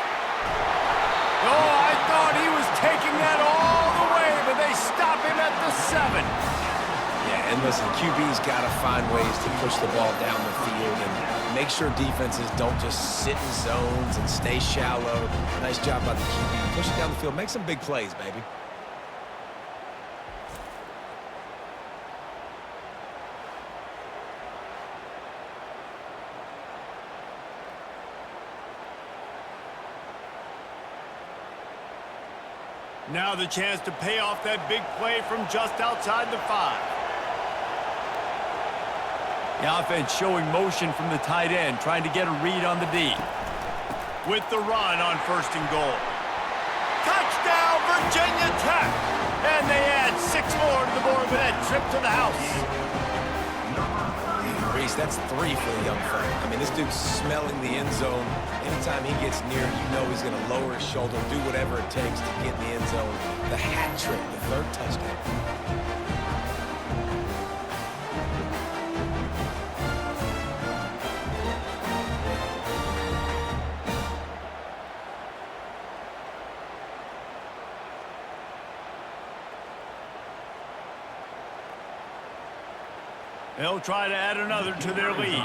Oh, I thought he was taking that all the way, but they stop him at the 7. Yeah, and listen, QB's got to find ways to push the ball down the field and make sure defenses don't just sit in zones and stay shallow. Nice job by the QB. Push it down the field. Make some big plays, baby. Now the chance to pay off that big play from just outside the 5. The offense showing motion from the tight end, trying to get a read on the D. With the run on 1st and goal. Touchdown, Virginia Tech! And they add 6 more to the board with that trip to the house. Reese, that's 3 for the young fella. I mean, this dude's smelling the end zone. Anytime he gets near, you know he's going to lower his shoulder, do whatever it takes to get in the end zone. The hat trick, the 3rd touchdown. They'll try to add another to their lead.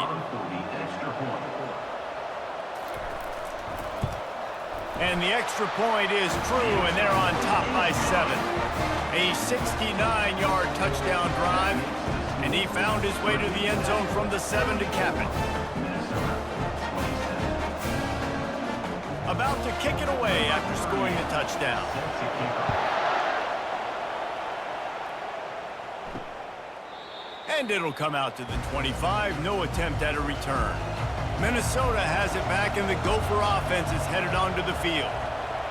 And the extra point is true, and they're on top by 7. A 69-yard touchdown drive, and he found his way to the end zone from the 7 to cap it. About to kick it away after scoring the touchdown. And it'll come out to the 25. No attempt at a return. Minnesota has it back, and the Gopher offense is headed onto the field.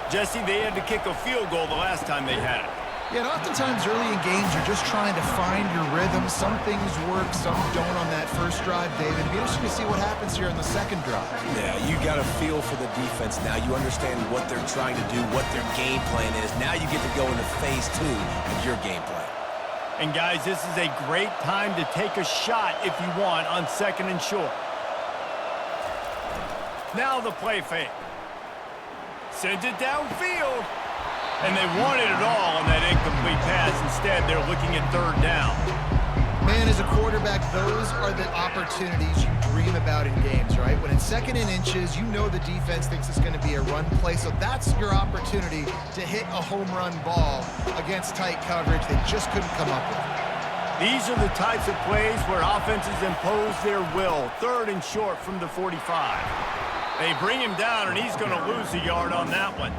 Jesse, they had to kick a field goal the last time they had it. Yeah, and oftentimes early in games, you're just trying to find your rhythm. Some things work, some don't on that first drive, David. It'll be interesting to see what happens here on the second drive. Yeah, you got a feel for the defense now. You understand what they're trying to do, what their game plan is. Now you get to go into phase 2 of your game plan. And guys, this is a great time to take a shot if you want on 2nd and short. Now the play fake. Sends it downfield. And they wanted it all on that incomplete pass. Instead, they're looking at 3rd down. Man, as a quarterback, those are the opportunities you dream about in games, right? When it's 2nd and inches, you know the defense thinks it's going to be a run play, so that's your opportunity to hit a home run ball against tight coverage they just couldn't come up with. These are the types of plays where offenses impose their will. 3rd and short from the 45. They bring him down, and he's going to lose a yard on that one.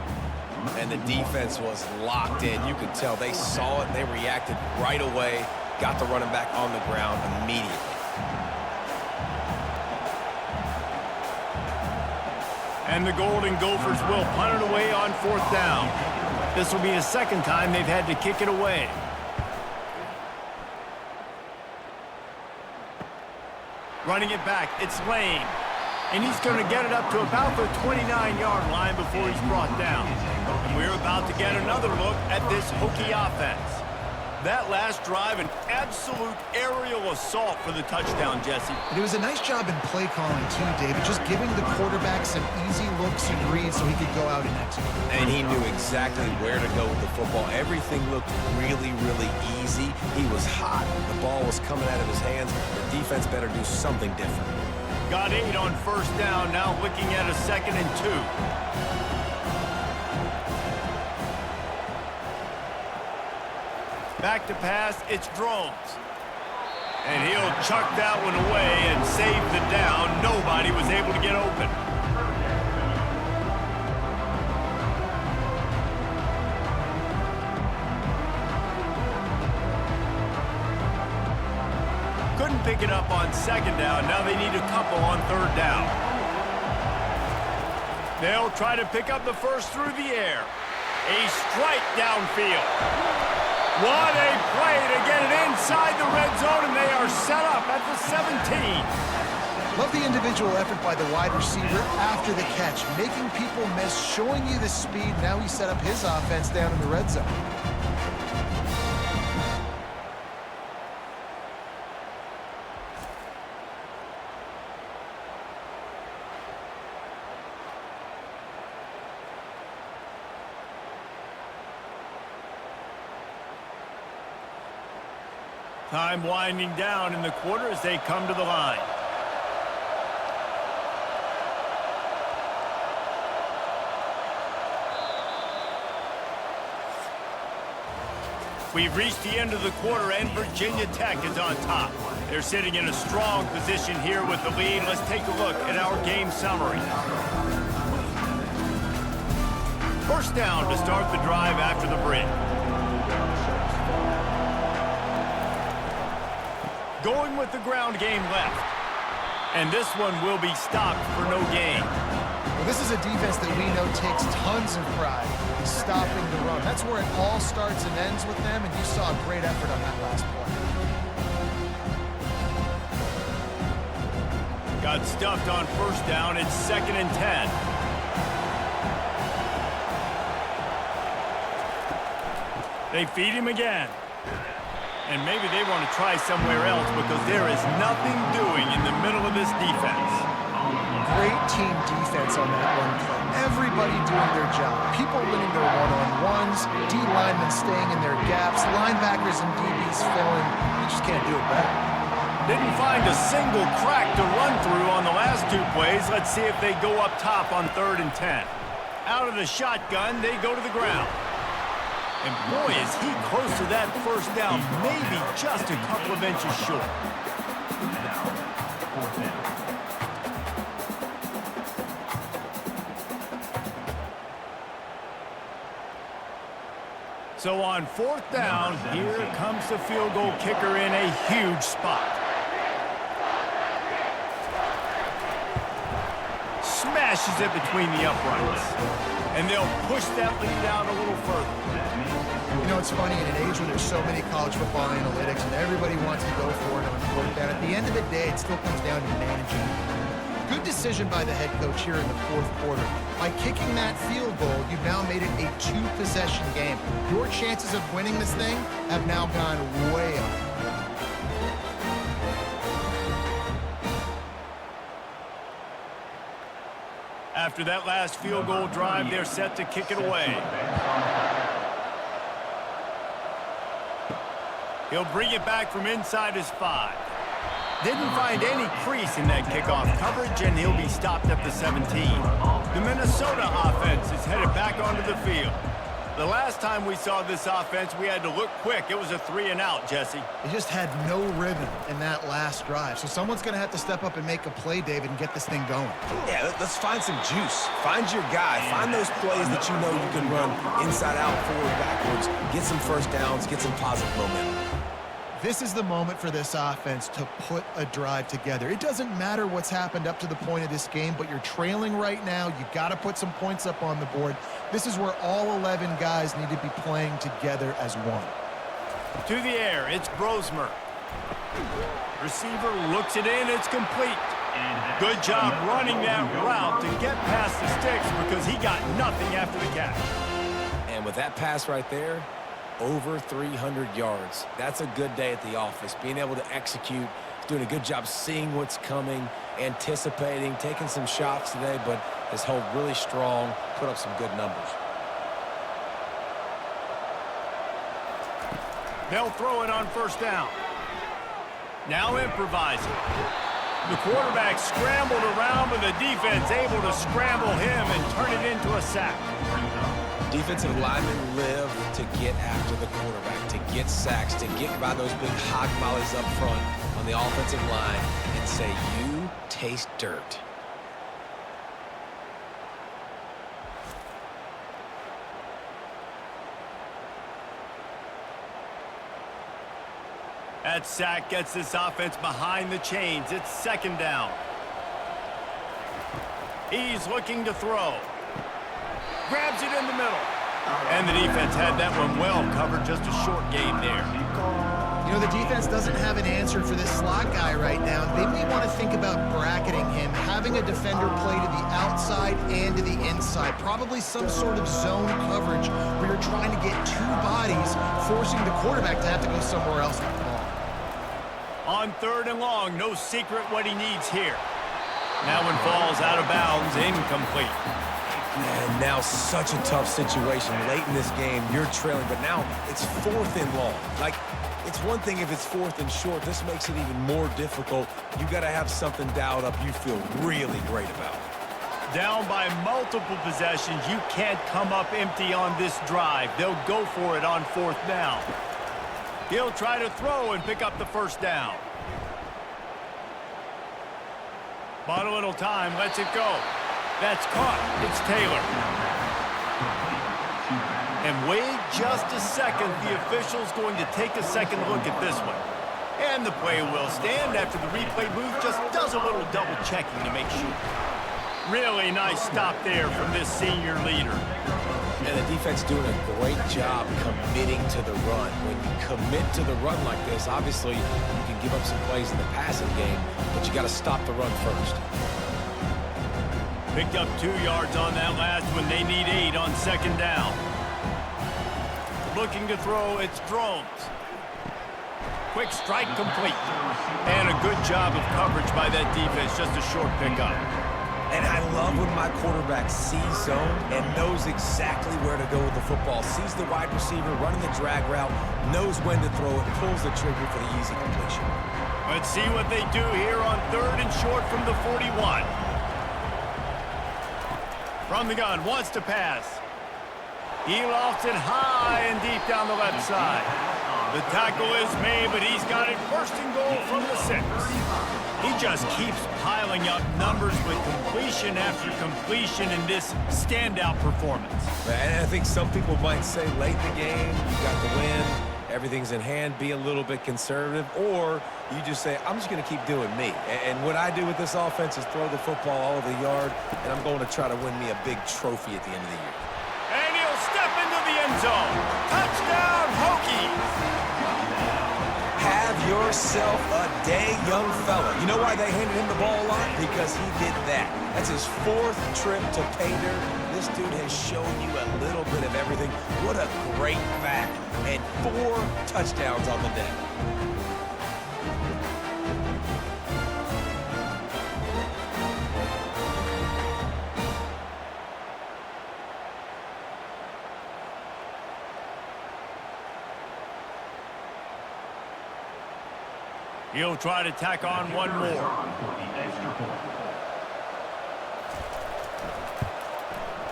And the defense was locked in. You could tell they saw it. They reacted right away. Got the running back on the ground immediately. And the Golden Gophers will punt it away on 4th down. This will be the 2nd time they've had to kick it away. Running it back, it's Lane. And he's going to get it up to about the 29-yard line before he's brought down. And we're about to get another look at this Hokie offense. That last drive, an absolute aerial assault for the touchdown, Jesse. And it was a nice job in play calling too, David, just giving the quarterback some easy looks and reads so he could go out and execute. And he knew exactly where to go with the football. Everything looked really, really easy. He was hot. The ball was coming out of his hands. The defense better do something different. Got 8 on first down, now looking at a 2nd and 2. Back to pass, it's Drones. And he'll chuck that one away and save the down. Nobody was able to get open. Couldn't pick it up on 2nd down. Now they need a couple on 3rd down. They'll try to pick up the first through the air. A strike downfield. What a play to get it inside the red zone, and they are set up at the 17. Love the individual effort by the wide receiver after the catch, making people miss, showing you the speed. Now he set up his offense down in the red zone. Time winding down in the quarter as they come to the line. We've reached the end of the quarter, and Virginia Tech is on top. They're sitting in a strong position here with the lead. Let's take a look at our game summary. First down to start the drive after the break. Going with the ground game left. And this one will be stopped for no gain. Well, this is a defense that we know takes tons of pride in stopping the run. That's where it all starts and ends with them, and you saw a great effort on that last play. Got stuffed on first down. It's 2nd and 10. They feed him again. And maybe they want to try somewhere else because there is nothing doing in the middle of this defense. Great team defense on that run play. Everybody doing their job. People winning their one-on-ones, D linemen staying in their gaps, linebackers and DBs filling. You just can't do it better. Didn't find a single crack to run through on the last 2 plays. Let's see if they go up top on 3rd and 10. Out of the shotgun, they go to the ground. And boy, is he close to that first down, maybe just a couple of inches short. So on 4th down, here comes the field goal kicker in a huge spot. Smashes it between the uprights. And they'll push that lead out a little further. You know, it's funny, in an age where there's so many college football analytics and everybody wants to go for it on 4th down, at the end of the day, it still comes down to managing. Good decision by the head coach here in the 4th quarter. By kicking that field goal, you've now made it a 2-possession game. Your chances of winning this thing have now gone way up. After that last field goal drive, they're set to kick it away. He'll bring it back from inside his 5. Didn't find any crease in that kickoff coverage, and he'll be stopped at the 17. The Minnesota offense is headed back onto the field. The last time we saw this offense, we had to look quick. It was a 3-and-out, Jesse. They just had no rhythm in that last drive. So someone's going to have to step up and make a play, David, and get this thing going. Yeah, let's find some juice. Find your guy. Find those plays that you know you can run inside out, forward, backwards. Get some first downs. Get some positive momentum. This is the moment for this offense to put a drive together. It doesn't matter what's happened up to the point of this game, but you're trailing right now. You got to put some points up on the board. This is where all 11 guys need to be playing together as one. To the air, it's Brosmer. Receiver looks it in, it's complete. Good job running that route to get past the sticks because he got nothing after the catch. And with that pass right there, over 300 yards. That's a good day at the office. Being able to execute, doing a good job seeing what's coming, anticipating, taking some shots today, but his hold really strong, put up some good numbers. They'll throw it on first down. Now improvising. The quarterback scrambled around, but the defense able to scramble him and turn it into a sack. Defensive linemen live to get after the quarterback, to get sacks, to get by those big hog mollies up front on the offensive line and say, you taste dirt. That sack gets this offense behind the chains. It's second down. He's looking to throw. Grabs it in the middle. And the defense had that one well covered. Just a short game there. You know, the defense doesn't have an answer for this slot guy right now. They may want to think about bracketing him, having a defender play to the outside and to the inside. Probably some sort of zone coverage where you're trying to get two bodies, forcing the quarterback to have to go somewhere else with the ball. On third and long, no secret what he needs here. That one falls out of bounds, incomplete. And now such a tough situation. Late in this game, you're trailing, but now it's fourth and long. Like, it's one thing if it's fourth and short. This makes it even more difficult. You got to have something dialed up you feel really great about. Down by multiple possessions, you can't come up empty on this drive. They'll go for it on fourth down. He'll try to throw and pick up the first down. Bought a little time, lets it go. That's caught. It's Taylor. And wait just a second. The official's going to take a second look at this one. And the play will stand after the replay booth just does a little double checking to make sure. Really nice stop there from this senior leader. And the defense doing a great job committing to the run. When you commit to the run like this, obviously you can give up some plays in the passing game, but you got to stop the run first. Picked up 2 yards on that last one. They need 8 on second down. Looking to throw, it's Drones. Quick strike complete. And a good job of coverage by that defense, just a short pickup. And I love when my quarterback sees zone and knows exactly where to go with the football. Sees the wide receiver running the drag route, knows when to throw it, pulls the trigger for the easy completion. Let's see what they do here on third and short from the 41. From the gun, wants to pass. He lofts it high and deep down the left side. The tackle is made, but he's got it first and goal from the 6. He just keeps piling up numbers with completion after completion in this standout performance. And I think some people might say late in the game, you got the win, everything's in hand, be a little bit conservative, or you just say, I'm just going to keep doing me. And what I do with this offense is throw the football all over the yard, and I'm going to try to win me a big trophy at the end of the year. And he'll step into the end zone. Touchdown, Hokies! Have yourself a day, young fella. You know why they handed him the ball a lot? Because he did that. That's his 4th trip to pay dirt. This dude has shown you a little bit of everything. What a great back. And 4 touchdowns on the day. He'll try to tack on one more.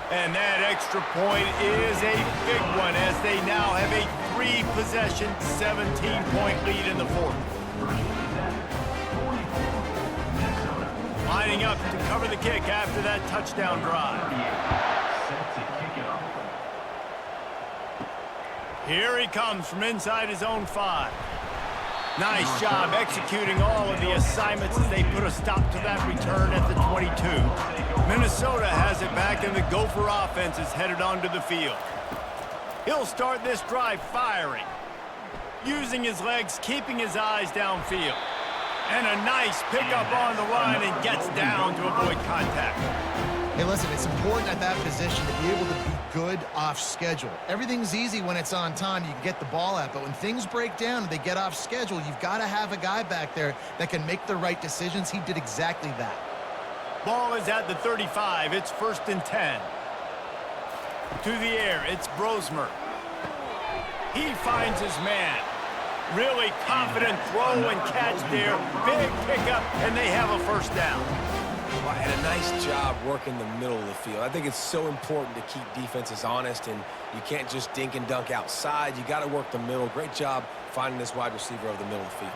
And that extra point is a big one as they now have a 3-possession, 17-point lead in the 4th. Lining up to cover the kick after that touchdown drive. Here he comes from inside his own 5. Nice job executing all of the assignments as they put a stop to that return at the 22. Minnesota has it back, and the Gopher offense is headed onto the field. He'll start this drive firing, using his legs, keeping his eyes downfield. And a nice pickup on the run and gets down to avoid contact. Hey, listen, it's important at that position to be able to be good off schedule. Everything's easy when it's on time. You can get the ball out, but when things break down and they get off schedule, you've got to have a guy back there that can make the right decisions. He did exactly that. Ball is at the 35. It's 1st and 10. To the air, it's Brosmer. He finds his man. Really confident throw and catch there. Big pickup, and they have a 1st down. Well, and a nice job working the middle of the field. I think it's so important to keep defenses honest, and you can't just dink and dunk outside. You got to work the middle. Great job finding this wide receiver over the middle of the field.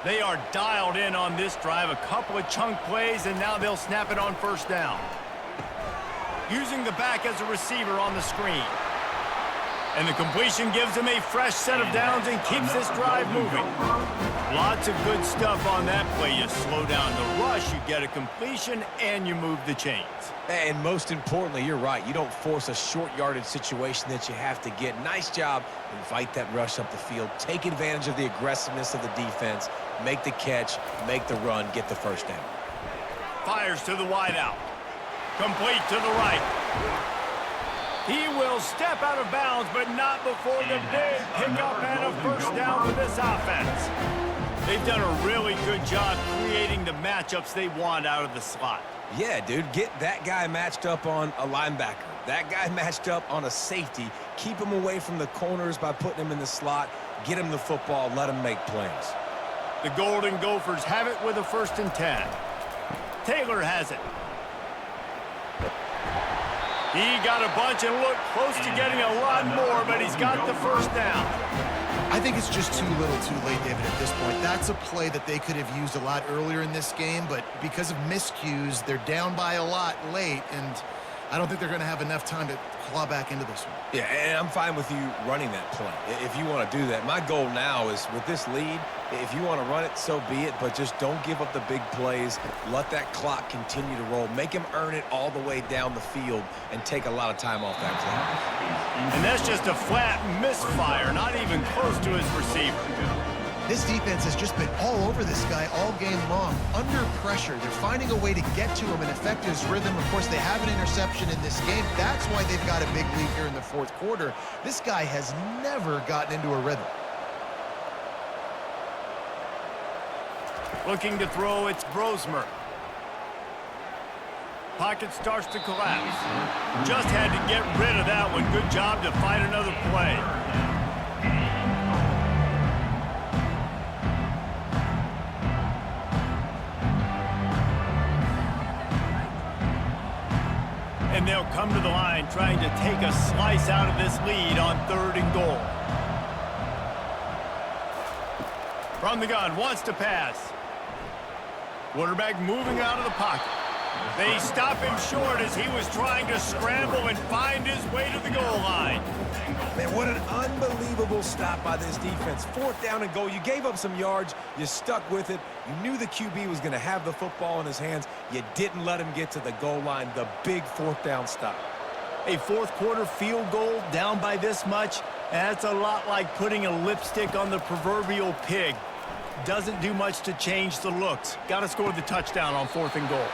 They are dialed in on this drive. A couple of chunk plays, and now they'll snap it on 1st down. Using the back as a receiver on the screen. And the completion gives him a fresh set of downs and keeps this drive moving. Lots of good stuff on that play. You slow down the rush, you get a completion, and you move the chains. And most importantly, you're right. You don't force a short yardage situation that you have to get. Nice job. Invite that rush up the field. Take advantage of the aggressiveness of the defense. Make the catch, make the run, get the 1st down. Fires to the wide out. Complete to the right. He will step out of bounds, but not before the big pickup and a 1st down for this offense. They've done a really good job creating the matchups they want out of the slot. Yeah, dude, get that guy matched up on a linebacker. That guy matched up on a safety. Keep him away from the corners by putting him in the slot. Get him the football, let him make plays. The Golden Gophers have it with a 1st and 10. Taylor has it. He got a bunch and looked close to getting a lot more, but he's got the 1st down. I think it's just too little too late, David, at this point. That's a play that they could have used a lot earlier in this game, but because of miscues, they're down by a lot late, and I don't think they're going to have enough time to claw back into this one. Yeah, and I'm fine with you running that play if you want to do that. My goal now is with this lead, if you want to run it, so be it, but just don't give up the big plays. Let that clock continue to roll. Make him earn it all the way down the field and take a lot of time off that clock. And that's just a flat misfire, not even close to his receiver. This defense has just been all over this guy all game long. Under pressure, they're finding a way to get to him and affect his rhythm. Of course, they have an interception in this game. That's why they've got a big lead here in the 4th quarter. This guy has never gotten into a rhythm. Looking to throw, it's Brosmer. Pocket starts to collapse. Just had to get rid of that one. Good job to find another play. And they'll come to the line trying to take a slice out of this lead on 3rd and goal. From the gun, wants to pass. Quarterback moving out of the pocket. They stop him short as he was trying to scramble and find his way to the goal line. Man, what an unbelievable stop by this defense. 4th down and goal. You gave up some yards. You stuck with it. You knew the QB was going to have the football in his hands. You didn't let him get to the goal line. The big 4th down stop. A 4th quarter field goal down by this much, that's a lot like putting a lipstick on the proverbial pig. Doesn't do much to change the looks. Got to score the touchdown on 4th and goal.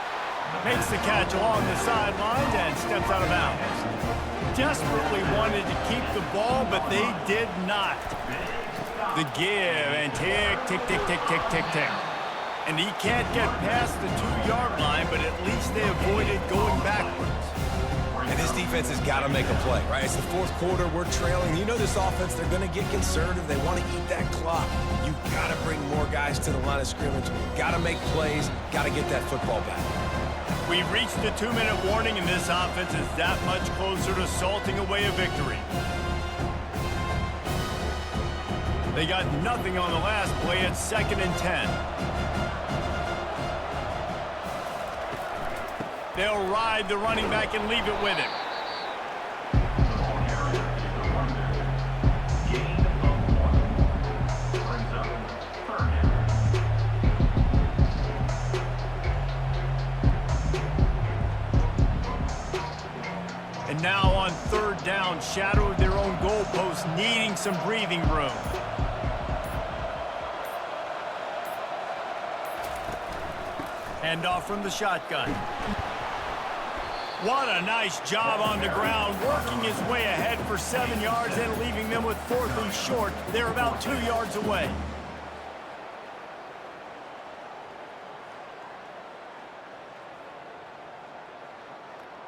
Makes the catch along the sidelines and steps out of bounds. Desperately wanted to keep the ball, but they did not. The give and tick, tick, tick, tick, tick, tick, tick. And he can't get past the 2-yard line, but at least they avoided going backwards. And this defense has got to make a play, right? It's the 4th quarter. We're trailing. You know this offense, they're going to get conservative. They want to eat that clock. You've got to bring more guys to the line of scrimmage. Got to make plays. Got to get that football back. We've reached the 2-minute warning, and this offense is that much closer to salting away a victory. They got nothing on the last play at 2nd and 10. They'll ride the running back and leave it with him. And now on 3rd down, shadow of their own goalpost, needing some breathing room. Handoff from the shotgun. What a nice job on the ground, working his way ahead for 7 yards and leaving them with 4th and short. They're about 2 yards away.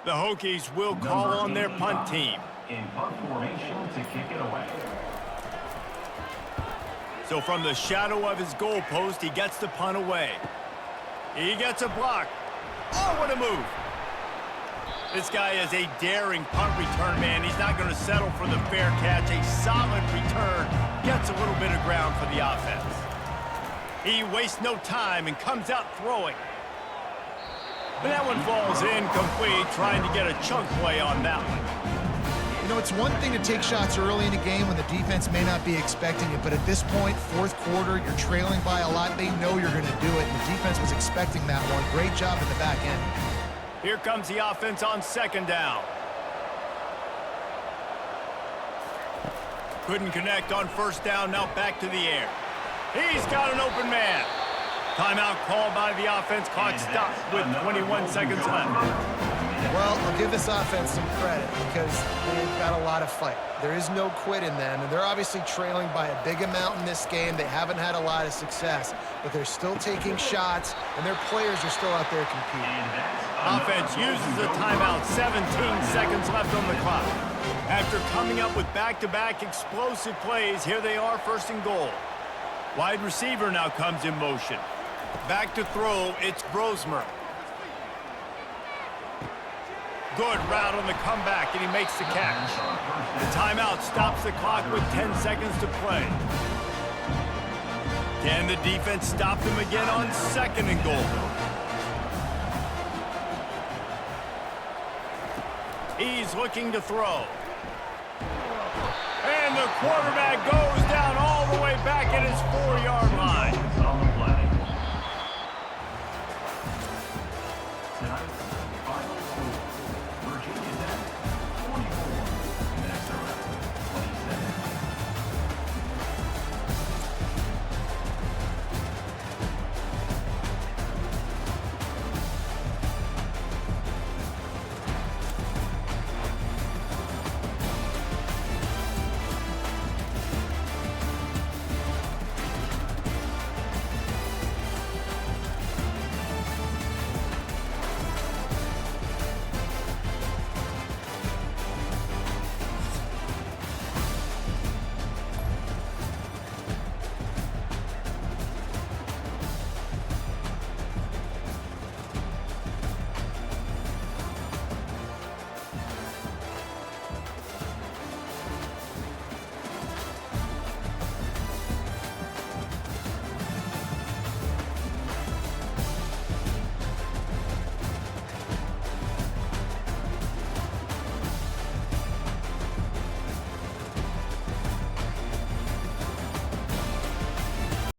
The Hokies will call on their punt team. In punt formation to kick it away. So from the shadow of his goal post, he gets the punt away. He gets a block. Oh, what a move. This guy is a daring punt return man. He's not going to settle for the fair catch. A solid return. Gets a little bit of ground for the offense. He wastes no time and comes out throwing. And that one falls incomplete, trying to get a chunk play on that one. You know, it's one thing to take shots early in a game when the defense may not be expecting it, but at this point, 4th quarter, you're trailing by a lot. They know you're going to do it, and the defense was expecting that one. Great job in the back end. Here comes the offense on 2nd down. Couldn't connect on 1st down, now back to the air. He's got an open man. Timeout called by the offense, clock stopped with 21 seconds left. Well, I'll give this offense some credit because they've got a lot of fight. There is no quit in them, and they're obviously trailing by a big amount in this game. They haven't had a lot of success, but they're still taking shots, and their players are still out there competing. Offense uses the timeout, 17 seconds left on the clock. After coming up with back-to-back explosive plays, here they are, 1st and goal. Wide receiver now comes in motion. Back to throw, it's Brosmer. Good route on the comeback, and he makes the catch. The timeout stops the clock with 10 seconds to play. Can the defense stop them again on 2nd and goal? He's looking to throw. And the quarterback goes down all the way back at his 4